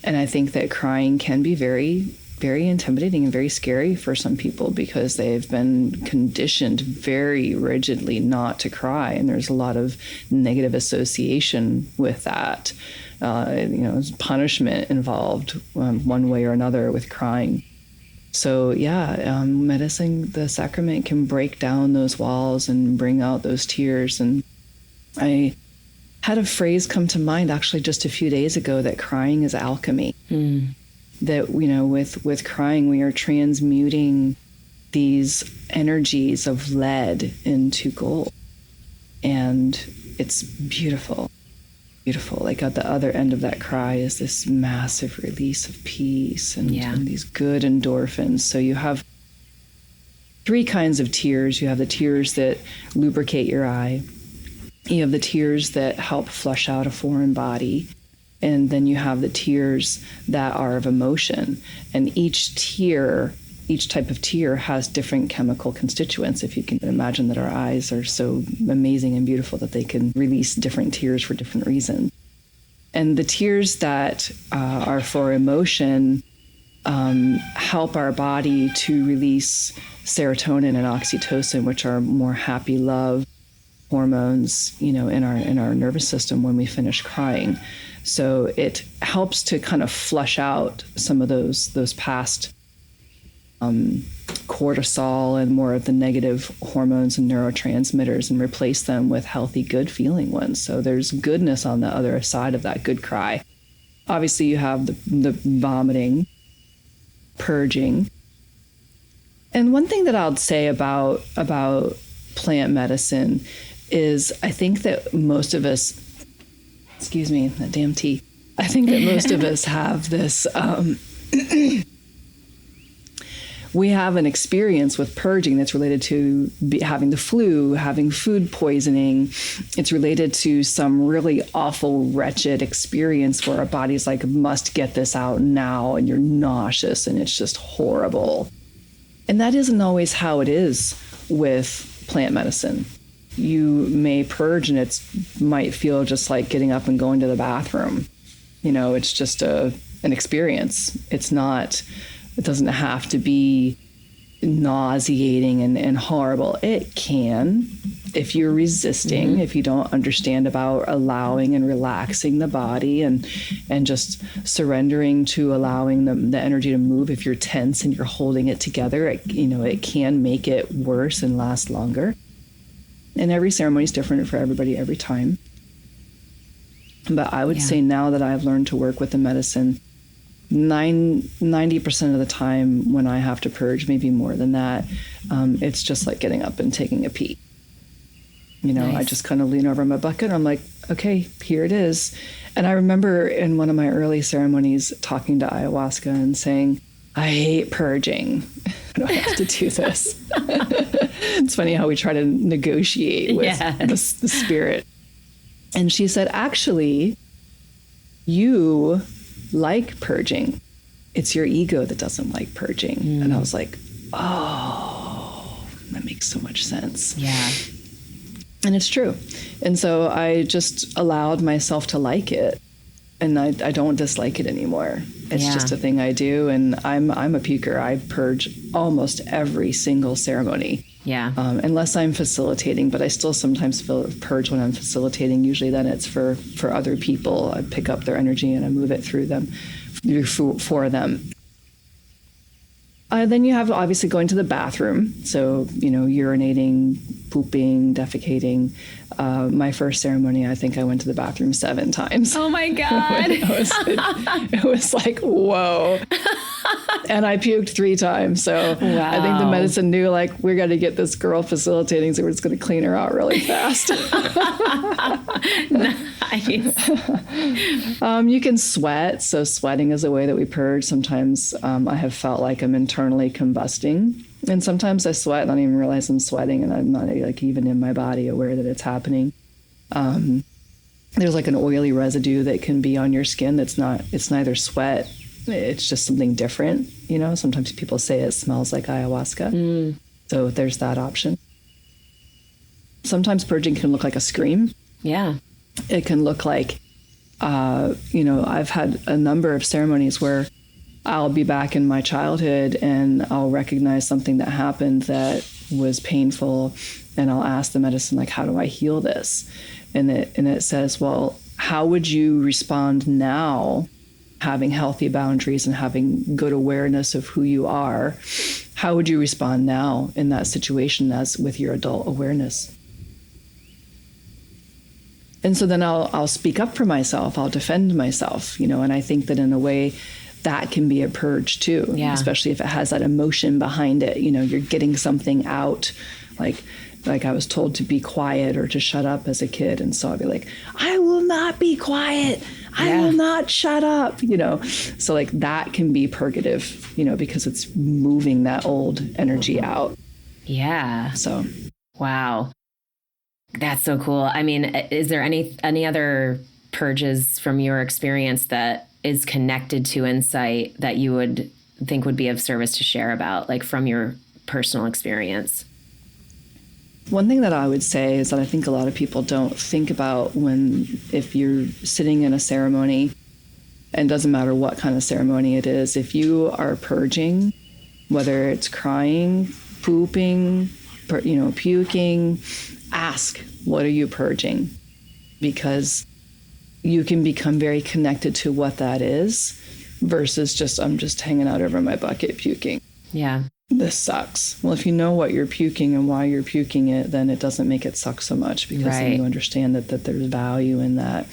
And I think that crying can be very, very intimidating and very scary for some people because they've been conditioned very rigidly not to cry. And there's a lot of negative association with that. There's punishment involved one way or another with crying. So medicine, the sacrament can break down those walls and bring out those tears. And I had a phrase come to mind actually just a few days ago that crying is alchemy. that, with crying, we are transmuting these energies of lead into gold. And it's beautiful, beautiful. Like at the other end of that cry is this massive release of peace and these good endorphins. So you have three kinds of tears. You have the tears that lubricate your eye. You have the tears that help flush out a foreign body. And then you have the tears that are of emotion. And each type of tear has different chemical constituents. If you can imagine that our eyes are so amazing and beautiful that they can release different tears for different reasons. And the tears that are for emotion help our body to release serotonin and oxytocin, which are more happy love hormones, in our nervous system when we finish crying. So it helps to kind of flush out some of those past cortisol and more of the negative hormones and neurotransmitters and replace them with healthy, good feeling ones. So there's goodness on the other side of that good cry. Obviously, you have the vomiting, purging. And one thing that I'll say about plant medicine is I think that most of us, excuse me, that damn tea. I think that most of us have this, we have an experience with purging that's related to having the flu, having food poisoning. It's related to some really awful, wretched experience where our body's like, must get this out now, and you're nauseous and it's just horrible. And that isn't always how it is with plant medicine. You may purge and it might feel just like getting up and going to the bathroom. It's just an experience. It doesn't have to be nauseating and horrible. It can, if you're resisting, if you don't understand about allowing and relaxing the body and just surrendering to allowing the energy to move. If you're tense and you're holding it together, it can make it worse and last longer. And every ceremony is different for everybody every time. But I would say now that I've learned to work with the medicine, 90% of the time when I have to purge, maybe more than that, it's just like getting up and taking a pee. Nice. I just kind of lean over my bucket and I'm like, okay, here it is. And I remember in one of my early ceremonies talking to ayahuasca and saying, I hate purging. I don't have to do this. It's funny how we try to negotiate with the spirit. And she said, actually, you like purging. It's your ego that doesn't like purging. And I was like, oh, that makes so much sense. Yeah. And it's true. And so I just allowed myself to like it. And I don't dislike it anymore. It's just a thing I do. And I'm a puker. I purge almost every single ceremony. Yeah. Unless I'm facilitating, but I still sometimes purge when I'm facilitating. Usually then it's for other people. I pick up their energy and I move it through them, for them. Then you have obviously going to the bathroom. So, urinating, pooping, defecating. My first ceremony, I think I went to the bathroom 7 times. Oh my God. it was like, whoa. And I puked 3 times. So I think the medicine knew, like, we got to get this girl facilitating, so we're just going to clean her out really fast. Nice. You can sweat. So sweating is a way that we purge. Sometimes I have felt like I'm internally combusting. And sometimes I sweat and I don't even realize I'm sweating, and I'm not like even in my body aware that it's happening. There's like an oily residue that can be on your skin it's neither sweat, it's just something different. Sometimes people say it smells like ayahuasca. So there's that option. Sometimes purging can look like a scream. Yeah. It can look like, I've had a number of ceremonies where I'll be back in my childhood and I'll recognize something that happened that was painful, and I'll ask the medicine, like, how do I heal this? And it says, well, how would you respond now, having healthy boundaries and having good awareness of who you are? How would you respond now in that situation as with your adult awareness? And so then I'll speak up for myself. I'll defend myself, and I think that in a way that can be a purge too, especially if it has that emotion behind it. You know, you're getting something out, like I was told to be quiet or to shut up as a kid. And so I'd be like, I will not be quiet. I will not shut up, you know? So like that can be purgative, you know, because it's moving that old energy out. Yeah. So. Wow. That's so cool. I mean, is there any other purges from your experience that is connected to insight that you would think would be of service to share about, like from your personal experience? One thing that I would say is that I think a lot of people don't think about if you're sitting in a ceremony, and it doesn't matter what kind of ceremony it is, if you are purging, whether it's crying, pooping, puking, ask, what are you purging? Because you can become very connected to what that is versus just, I'm just hanging out over my bucket puking. Yeah. This sucks. Well, if you know what you're puking and why you're puking it, then it doesn't make it suck so much, because then you understand that there's value in that.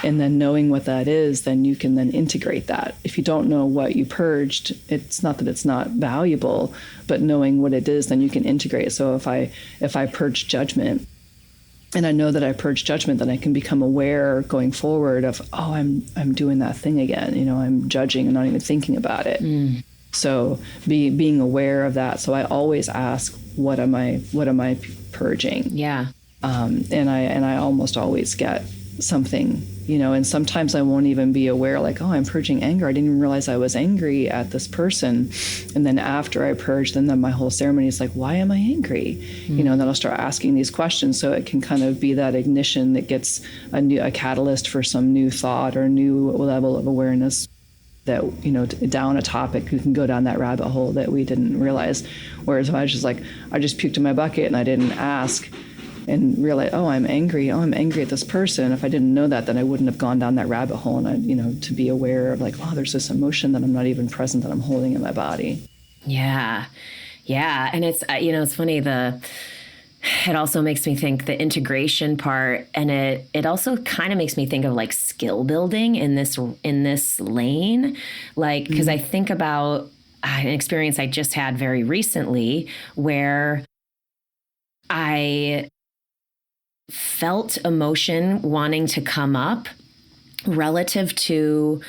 And then knowing what that is, then you can then integrate that. If you don't know what you purged, it's not that it's not valuable, but knowing what it is, then you can integrate. So if I purge judgment, and I know that I purge judgment, then I can become aware going forward of, oh, I'm doing that thing again. You know, I'm judging and not even thinking about it. So being aware of that. So I always ask, what am I purging? Yeah. And I almost always get something, you know, and sometimes I won't even be aware, like, oh, I'm purging anger. I didn't even realize I was angry at this person. And then after I purge, then my whole ceremony is like, why am I angry? You know, and then I'll start asking these questions. So it can kind of be that ignition that gets a catalyst for some new thought or new level of awareness. That, you know, down a topic, you can go down that rabbit hole that we didn't realize. Whereas if I was just like, I just puked in my bucket and I didn't ask and realize, oh, I'm angry at this person. If I didn't know that, then I wouldn't have gone down that rabbit hole. And I, you know, to be aware of like, oh, there's this emotion that I'm not even present, that I'm holding in my body. Yeah. Yeah. And it's, you know, it's funny, it also makes me think the integration part, and it also kind of makes me think of like skill building in this lane, like, because I think about an experience I just had very recently where I felt emotion wanting to come up relative to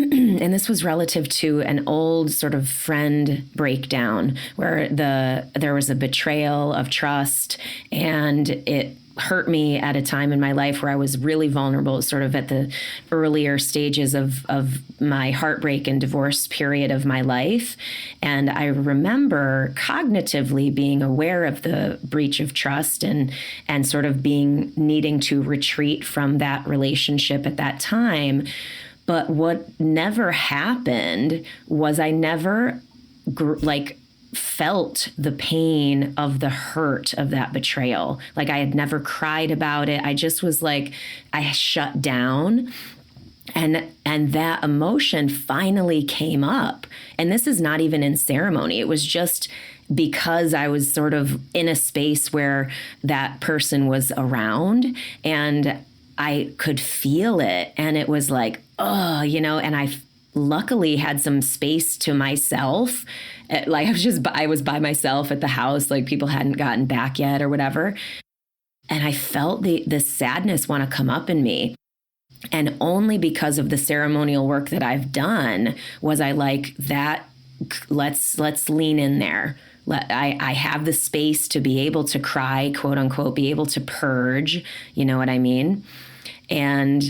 and this was relative to an old sort of friend breakdown where there was a betrayal of trust, and it hurt me at a time in my life where I was really vulnerable, sort of at the earlier stages of my heartbreak and divorce period of my life. And I remember cognitively being aware of the breach of trust and sort of needing to retreat from that relationship at that time. But what never happened was I never felt the pain of the hurt of that betrayal. Like I had never cried about it. I just was like, I shut down. And that emotion finally came up. And this is not even in ceremony. It was just because I was sort of in a space where that person was around and I could feel it. And it was like, oh, you know, and I luckily had some space to myself. Like I was by myself at the house, like people hadn't gotten back yet or whatever. And I felt the sadness want to come up in me. And only because of the ceremonial work that I've done was I like that. Let's lean in there. I have the space to be able to cry, quote unquote, be able to purge. You know what I mean? And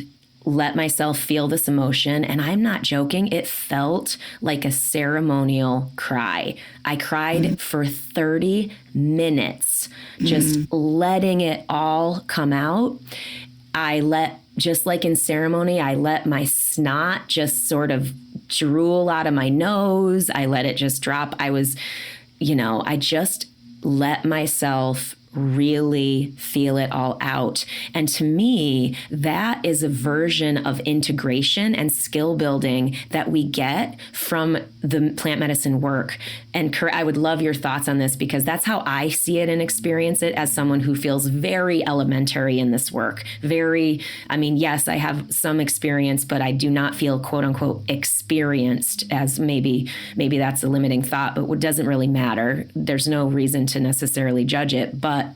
let myself feel this emotion. And I'm not joking. It felt like a ceremonial cry. I cried for 30 minutes, just letting it all come out. Just like in ceremony, I let my snot just sort of drool out of my nose. I let it just drop. I just let myself really feel it all out. And to me, that is a version of integration and skill building that we get from the plant medicine work. And Kurt, I would love your thoughts on this, because that's how I see it and experience it as someone who feels very elementary in this work. Yes, I have some experience, but I do not feel quote unquote experienced, as maybe that's a limiting thought, but what doesn't really matter. There's no reason to necessarily judge it. But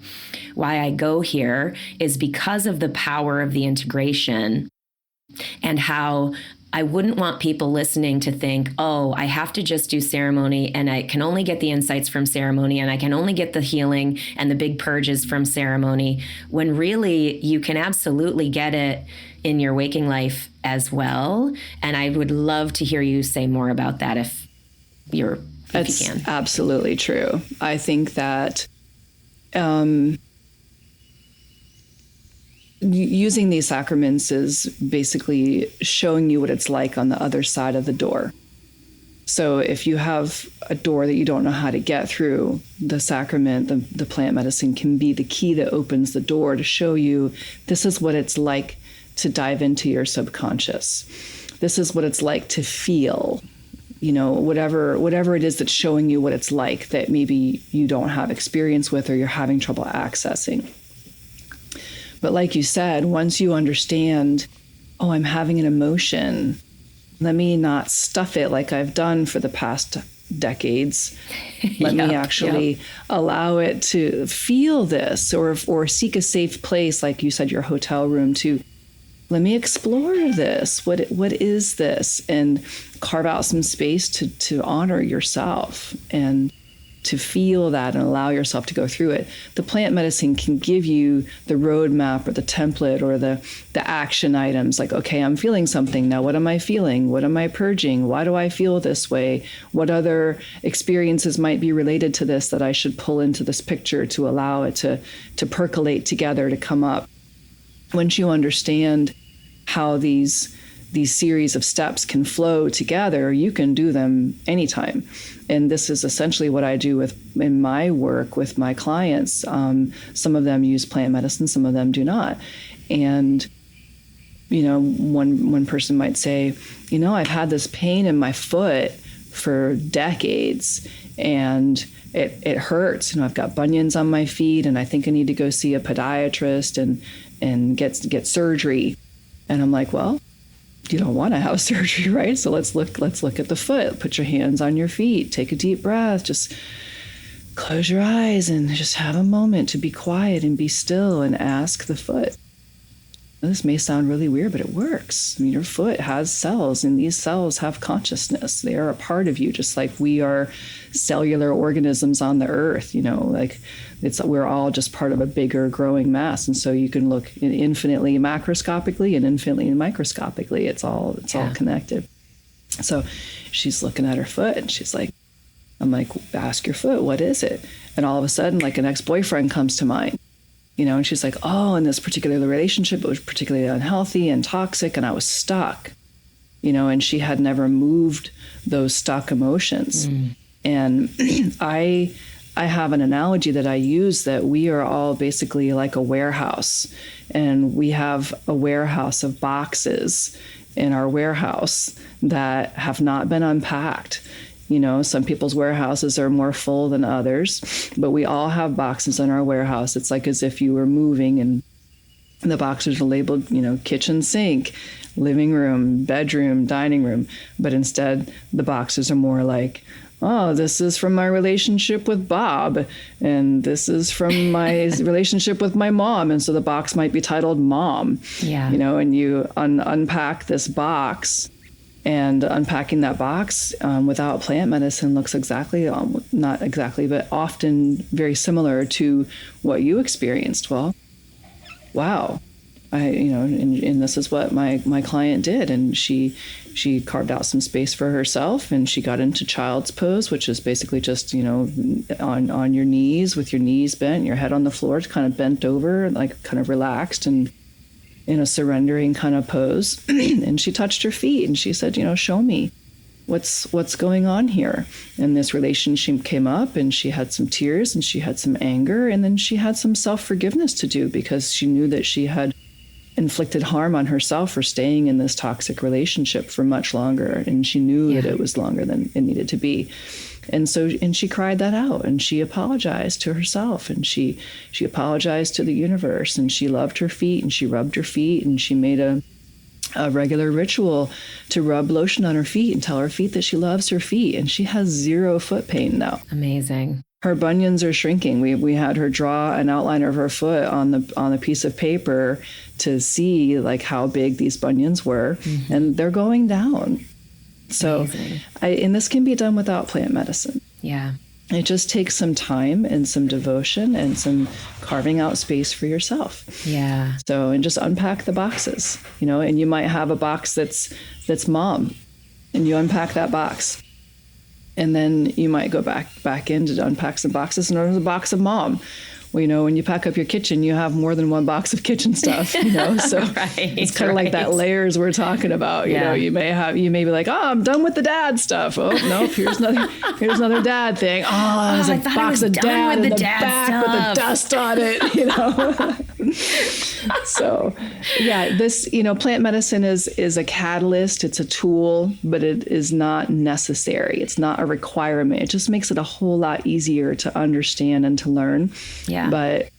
why I go here is because of the power of the integration, and how I wouldn't want people listening to think, oh, I have to just do ceremony and I can only get the insights from ceremony and I can only get the healing and the big purges from ceremony, when really you can absolutely get it in your waking life as well. And I would love to hear you say more about that if you can. That's absolutely true. I think that using these sacraments is basically showing you what it's like on the other side of the door. So if you have a door that you don't know how to get through, the sacrament, the plant medicine can be the key that opens the door to show you this is what it's like to dive into your subconscious. This is what it's like to feel, whatever it is that's showing you what it's like that maybe you don't have experience with or you're having trouble accessing. But like you said, once you understand, oh, I'm having an emotion, let me not stuff it like I've done for the past decades. Let me actually allow it to feel this, or seek a safe place, like you said, your hotel room, to let me explore this. What is this? And carve out some space to honor yourself and to feel that and allow yourself to go through it. The plant medicine can give you the roadmap or the template or the action items, like, okay, I'm feeling something. Now, what am I feeling? What am I purging? Why do I feel this way? What other experiences might be related to this that I should pull into this picture to allow it to percolate together, to come up? Once you understand how these series of steps can flow together, you can do them anytime. And this is essentially what I do in my work with my clients. Some of them use plant medicine, some of them do not. And, one person might say, I've had this pain in my foot for decades and it hurts. I've got bunions on my feet and I think I need to go see a podiatrist and get surgery. And I'm like, well, you don't want to have surgery, right? So let's look at the foot. Put your hands on your feet. Take a deep breath. Just close your eyes and just have a moment to be quiet and be still and ask the foot. This may sound really weird, but it works. Your foot has cells, and these cells have consciousness. They are a part of you, just like we are cellular organisms on the earth. We're all just part of a bigger growing mass. And so you can look infinitely macroscopically and infinitely microscopically. It's all connected. So she's looking at her foot and she's like, I'm like, ask your foot, what is it? And all of a sudden, like, an ex-boyfriend comes to mind. And she's like, oh, in this particular relationship, it was particularly unhealthy and toxic, and I was stuck, and she had never moved those stuck emotions. And I have an analogy that I use, that we are all basically like a warehouse, and we have a warehouse of boxes in our warehouse that have not been unpacked. Some people's warehouses are more full than others, but we all have boxes in our warehouse. It's like as if you were moving and the boxes are labeled, kitchen sink, living room, bedroom, dining room. But instead, the boxes are more like, oh, this is from my relationship with Bob, and this is from my relationship with my mom. And so the box might be titled Mom. Yeah. And you unpack this box. And unpacking that box without plant medicine looks exactly, not exactly, but often very similar to what you experienced. Well, wow. And this is what my client did. And she carved out some space for herself, and she got into child's pose, which is basically just, on your knees with your knees bent, your head on the floor, kind of bent over, like kind of relaxed and in a surrendering kind of pose. And she touched her feet and she said, show me. what's going on here? And this relationship came up, and she had some tears, and she had some anger, and then she had some self-forgiveness to do, because she knew that she had inflicted harm on herself for staying in this toxic relationship for much longer. And she knew that it was longer than it needed to be. And she cried that out, and she apologized to herself, and she apologized to the universe, and she loved her feet, and she rubbed her feet, and she made a regular ritual to rub lotion on her feet and tell her feet that she loves her feet. And she has zero foot pain now. Amazing. Her bunions are shrinking. We had her draw an outline of her foot on a piece of paper to see like how big these bunions were, and they're going down. So, and this can be done without plant medicine. Yeah. It just takes some time and some devotion and some carving out space for yourself. Yeah. So, and just unpack the boxes, and you might have a box that's mom, and you unpack that box. And then you might go back in to unpack some boxes, and there's a box of mom. Well, when you pack up your kitchen, you have more than one box of kitchen stuff, so it's kind of like that layers we're talking about. You may be like, oh, I'm done with the dad stuff. Oh, no, here's another dad thing. Oh, there's a box of dad in the back with the dust on it, So, yeah, this, plant medicine is a catalyst. It's a tool, but it is not necessary. It's not a requirement. It just makes it a whole lot easier to understand and to learn. Yeah. But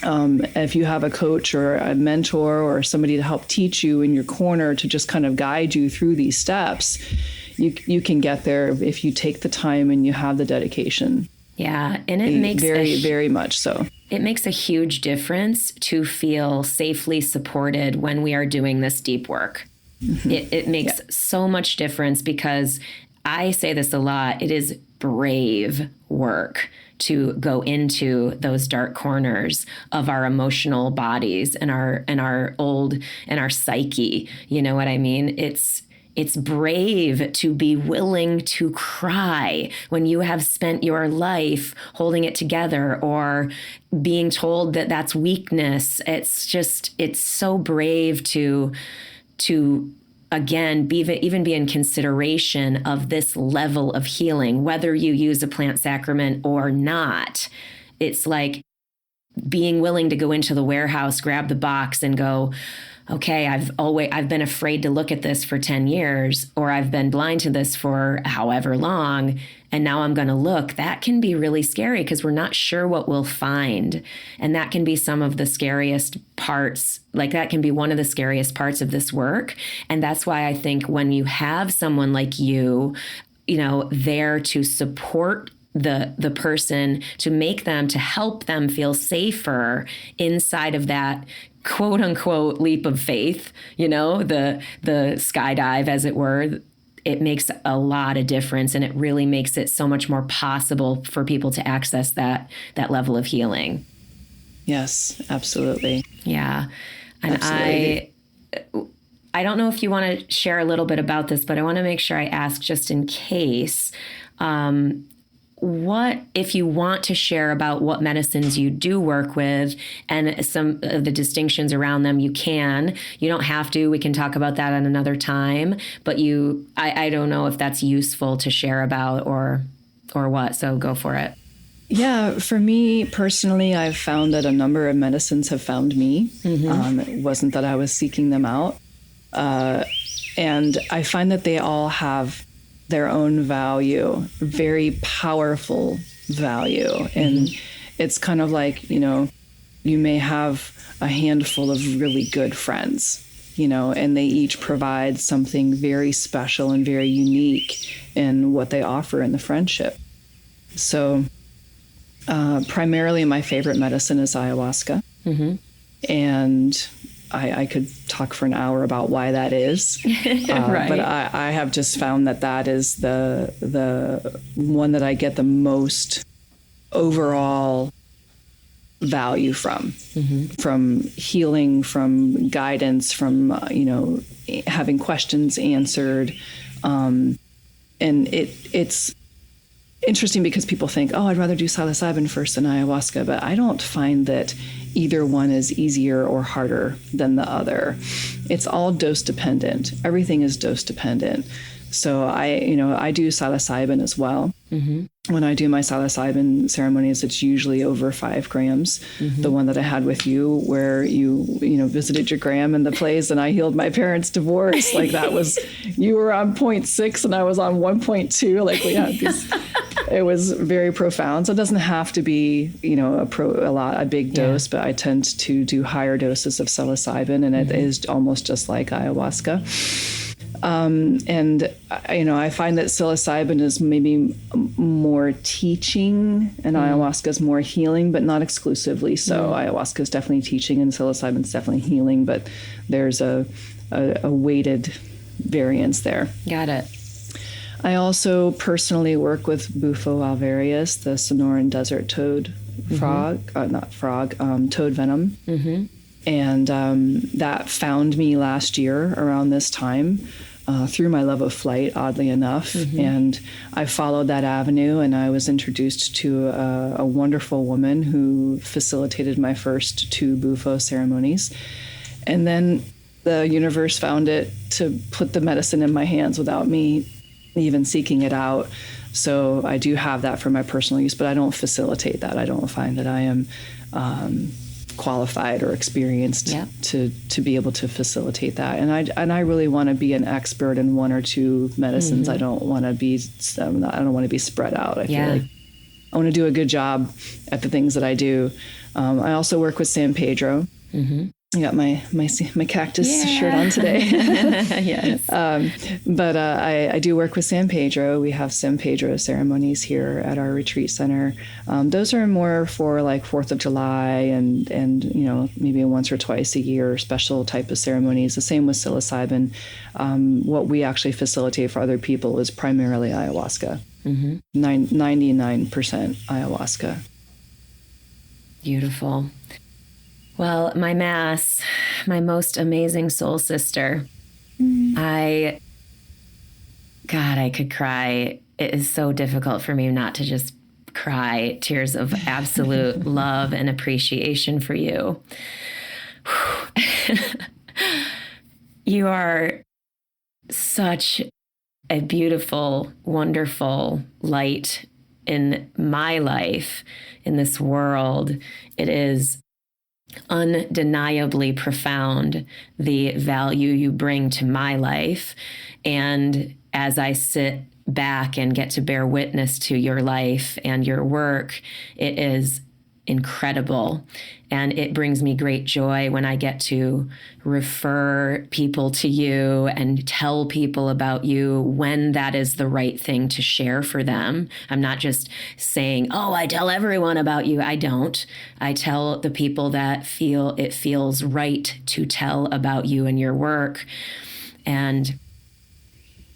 if you have a coach or a mentor or somebody to help teach you in your corner to just kind of guide you through these steps, you can get there if you take the time and you have the dedication. Yeah, and it makes very much so. It makes a huge difference to feel safely supported when we are doing this deep work. It makes so much difference, because I say this a lot. It is brave work to go into those dark corners of our emotional bodies and our psyche. You know what I mean? It's brave to be willing to cry when you have spent your life holding it together or being told that that's weakness. It's so brave to again, even be in consideration of this level of healing, whether you use a plant sacrament or not. It's like being willing to go into the warehouse, grab the box and go, okay, I've been afraid to look at this for 10 years, or I've been blind to this for however long, and now I'm going to look. That can be really scary because we're not sure what we'll find. And that can be some of the scariest parts. Like that can be one of the scariest parts of this work. And that's why I think when you have someone like you, there to support the person, to help them feel safer inside of that quote unquote leap of faith, the skydive, as it were, it makes a lot of difference, and it really makes it so much more possible for people to access that level of healing. Yes, absolutely. Yeah. And absolutely. I don't know if you want to share a little bit about this, but I want to make sure I ask just in case, what, if you want to share about what medicines you do work with and some of the distinctions around them, you can. You don't have to. We can talk about that at another time. But I don't know if that's useful to share about or what. So go for it. Yeah, for me personally, I've found that a number of medicines have found me. It wasn't that I was seeking them out. And I find that they all have their own value, very powerful value. And it's kind of like, you may have a handful of really good friends, and they each provide something very special and very unique in what they offer in the friendship. So primarily my favorite medicine is ayahuasca. And I could talk for an hour about why that is, right. But I have just found that is the one that I get the most overall value from healing, from guidance, from having questions answered, and it's interesting because people think, oh, I'd rather do psilocybin first than ayahuasca, but I don't find that either one is easier or harder than the other. It's all dose dependent. Everything is dose dependent. So I do psilocybin as well. Mm-hmm. When I do my psilocybin ceremonies, it's usually over 5 grams. Mm-hmm. The one that I had with you, where you visited your gram in the place, and I healed my parents' divorce. Like that was, you were on 0.6 and I was on 1.2. Like we had these. It was very profound. So it doesn't have to be, a big dose, but I tend to do higher doses of psilocybin, and it is almost just like ayahuasca. I find that psilocybin is maybe more teaching and ayahuasca is more healing, but not exclusively. So ayahuasca is definitely teaching and psilocybin is definitely healing, but there's a weighted variance there. Got it. I also personally work with Bufo alvarius, the Sonoran desert toad toad venom. Mm-hmm. And that found me last year around this time through my love of flight, oddly enough. Mm-hmm. And I followed that avenue, and I was introduced to a wonderful woman who facilitated my first 2 Bufo ceremonies. And then the universe found it to put the medicine in my hands without me even seeking it out. So I do have that for my personal use, but I don't facilitate that. I don't find that I am qualified or experienced to be able to facilitate that. And I really want to be an expert in 1 or 2 medicines. Mm-hmm. I don't want to be spread out. I feel like I want to do a good job at the things that I do. I also work with San Pedro. Mm-hmm. I got my cactus shirt on today. Yes. But I do work with San Pedro. We have San Pedro ceremonies here at our retreat center. Those are more for like 4th of July and maybe once or twice a year special type of ceremonies. The same with psilocybin. What we actually facilitate for other people is primarily ayahuasca. Mm-hmm. 99% ayahuasca. Beautiful. Well, my Mass, my most amazing soul sister, I could cry. It is so difficult for me not to just cry tears of absolute love and appreciation for you. You are such a beautiful, wonderful light in my life, in this world. It is undeniably profound, the value you bring to my life. And as I sit back and get to bear witness to your life and your work, it is incredible. And it brings me great joy when I get to refer people to you and tell people about you when that is the right thing to share for them. I'm not just saying, oh, I tell everyone about you. I don't. I tell the people that feel it feels right to tell about you and your work. And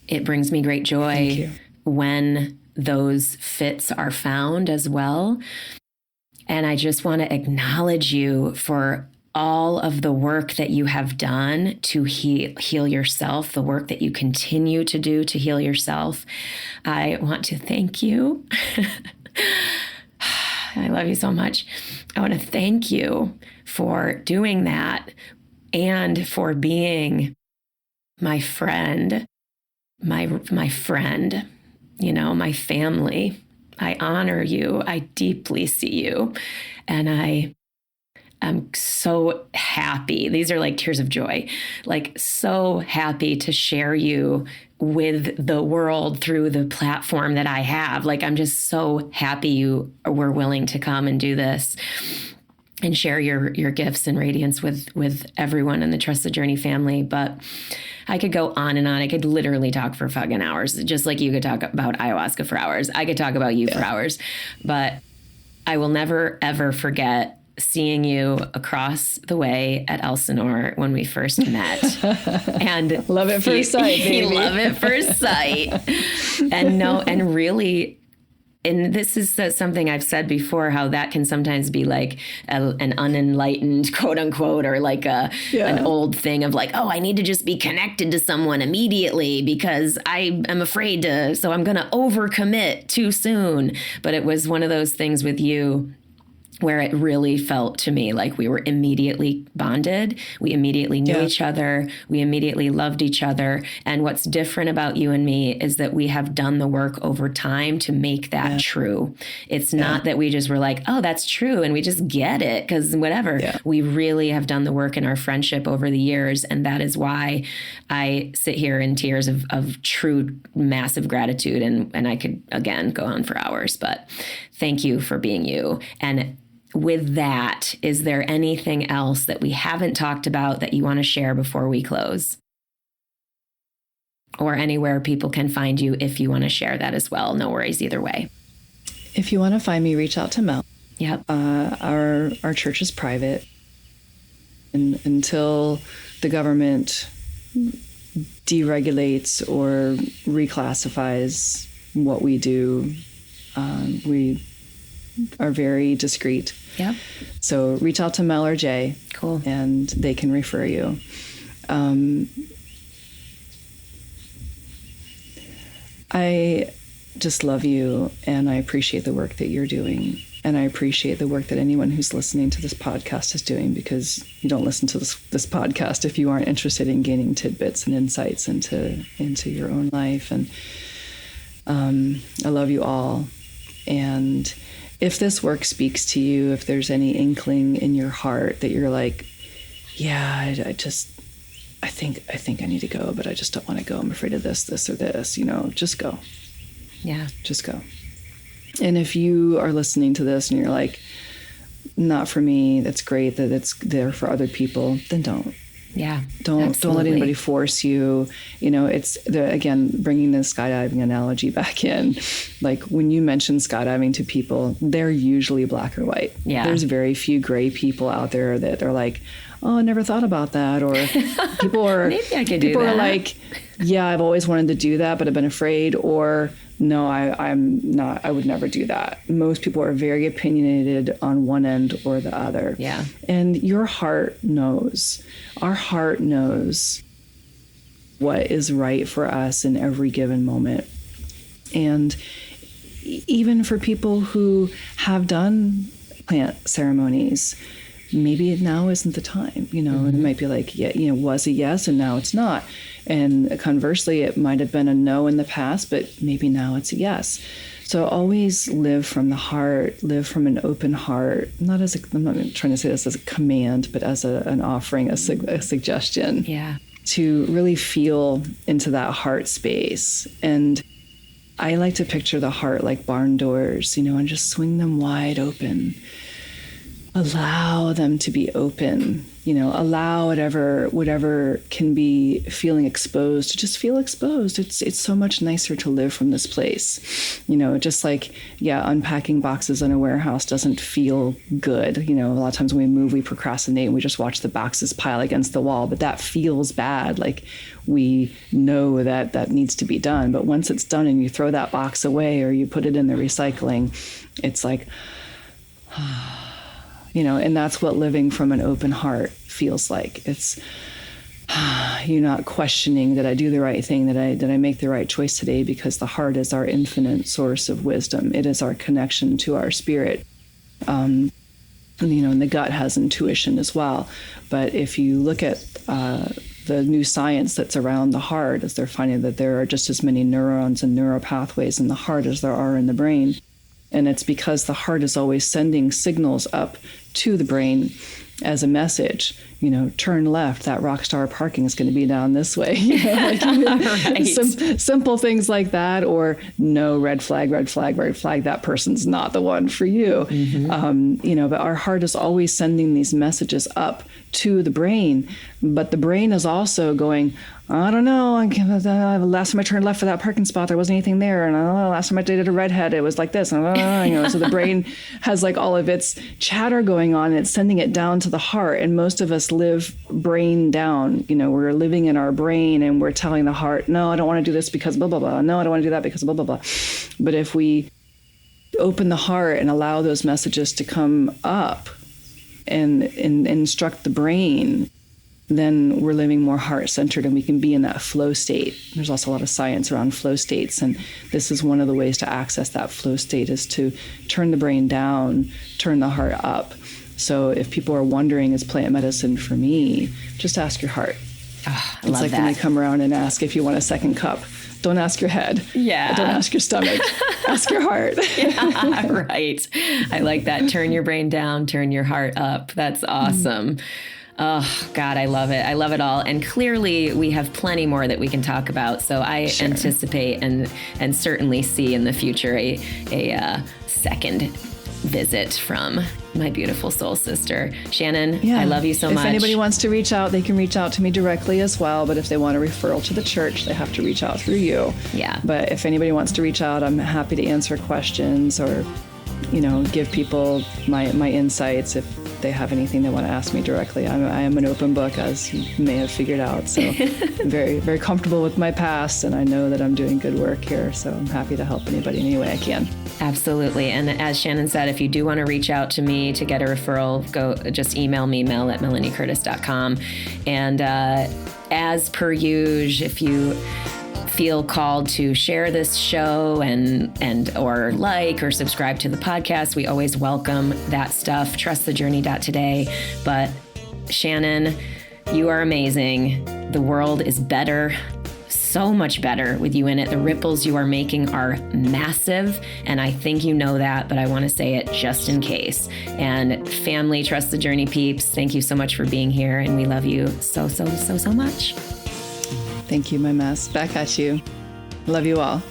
it brings me great joy when those fits are found as well. And I just want to acknowledge you for all of the work that you have done to heal yourself, the work that you continue to do to heal yourself. I want to thank you. I love you so much. I want to thank you for doing that and for being my friend, my friend, my family. I honor you. I deeply see you. And I am so happy. These are like tears of joy, like so happy to share you with the world through the platform that I have. Like, I'm just so happy you were willing to come and do this and share your gifts and radiance with everyone in the Trust the Journey family. But I could go on and on. I could literally talk for fucking hours, just like you could talk about ayahuasca for hours. I could talk about you for hours, but I will never, ever forget seeing you across the way at Elsinore when we first met. And love at first sight, baby. Love at first sight. And really, and this is something I've said before, how that can sometimes be like an unenlightened, quote unquote, or like an old thing of like, oh, I need to just be connected to someone immediately because I am afraid so I'm going to overcommit too soon. But it was one of those things with you where it really felt to me like we were immediately bonded. We immediately knew each other. We immediately loved each other. And what's different about you and me is that we have done the work over time to make that true. It's not that we just were like, oh, that's true, and we just get it because whatever. Yeah. We really have done the work in our friendship over the years. And that is why I sit here in tears of true, massive gratitude. And I could, again, go on for hours, but thank you for being you. And with that, is there anything else that we haven't talked about that you want to share before we close? Or anywhere people can find you if you want to share that as well. No worries either way. If you want to find me, reach out to Mel. Yep. Our church is private. And until the government deregulates or reclassifies what we do, we are very discreet. Yep. So reach out to Mel or Jay. Cool. And they can refer you. I just love you, and I appreciate the work that you're doing. And I appreciate the work that anyone who's listening to this podcast is doing, because you don't listen to this podcast if you aren't interested in gaining tidbits and insights into your own life. And I love you all. And if this work speaks to you, if there's any inkling in your heart that you're like, yeah, I think I need to go, but I just don't want to go. I'm afraid of this, or this, just go. Yeah. Just go. And if you are listening to this and you're like, not for me, that's great that it's there for other people, then don't. Yeah. Don't let anybody force you. It's again, bringing the skydiving analogy back in. Like when you mention skydiving to people, they're usually black or white. Yeah. There's very few gray people out there that they're like, oh, I never thought about that. Or people are, maybe I could do that. People are like, yeah, I've always wanted to do that, but I've been afraid. Or no, I'm not, I would never do that. Most people are very opinionated on one end or the other. Yeah. And your heart knows. Our heart knows what is right for us in every given moment. And even for people who have done plant ceremonies, maybe now isn't the time, and it might be like, was a yes and now it's not. And conversely, it might have been a no in the past, but maybe now it's a yes. So always live from the heart, live from an open heart, I'm not trying to say this as a command, but as an offering, a suggestion. Yeah. To really feel into that heart space. And I like to picture the heart like barn doors, and just swing them wide open. Allow them to be open, allow whatever can be feeling exposed to just feel exposed. It's so much nicer to live from this place, just like, unpacking boxes in a warehouse doesn't feel good. A lot of times when we move, we procrastinate and we just watch the boxes pile against the wall, but that feels bad. Like we know that needs to be done. But once it's done and you throw that box away or you put it in the recycling, it's like, and that's what living from an open heart feels like. It's you're not questioning, did I do the right thing? Did I make the right choice today? Because the heart is our infinite source of wisdom. It is our connection to our spirit. And the gut has intuition as well. But if you look at the new science that's around the heart, as they're finding that there are just as many neurons and neural pathways in the heart as there are in the brain. And it's because the heart is always sending signals up to the brain as a message, turn left, that rock star parking is going to be down this way. Right. Simple things like that, or no, red flag, that person's not the one for you. Mm-hmm. But our heart is always sending these messages up to the brain, but the brain is also going, I don't know. Last time I turned left for that parking spot, there wasn't anything there. And last time I dated a redhead, it was like this. So the brain has like all of its chatter going on, and it's sending it down to the heart. And most of us live brain down. We're living in our brain, and we're telling the heart, no, I don't want to do this because blah, blah, blah. No, I don't want to do that because blah, blah, blah. But if we open the heart and allow those messages to come up and instruct the brain, then we're living more heart-centered and we can be in that flow state. There's also a lot of science around flow states, and this is one of the ways to access that flow state is to turn the brain down, turn the heart up. So if people are wondering, is plant medicine for me? Just ask your heart. Oh, I it's love like that. when they come around and ask if you want a second cup. Don't ask your head. Yeah. Don't ask your stomach. Ask your heart. Yeah, right. I like that. Turn your brain down, turn your heart up. That's awesome. Oh, God, I love it. I love it all. And clearly we have plenty more that we can talk about. So I anticipate and certainly see in the future a second visit from my beautiful soul sister. Shannon, I love you so much. If anybody wants to reach out, they can reach out to me directly as well. But if they want a referral to the church, they have to reach out through you. Yeah. But if anybody wants to reach out, I'm happy to answer questions or, give people my insights if they have anything they want to ask me directly. I am an open book, as you may have figured out. So I'm very, very comfortable with my past, and I know that I'm doing good work here. So I'm happy to help anybody in any way I can. Absolutely. And as Shannon said, if you do want to reach out to me to get a referral, just email me, mel@melaniecurtis.com. And as per usual, if you feel called to share this show and or like or subscribe to the podcast, we always welcome that stuff. Trustthejourney.today. But Shannon, you are amazing. The world is better, so much better with you in it. The ripples you are making are massive, and I think you know that, but I want to say it just in case. And family, Trust the Journey peeps, thank you so much for being here, and we love you so, so, so, so much. Thank you, my mess. Back at you. Love you all.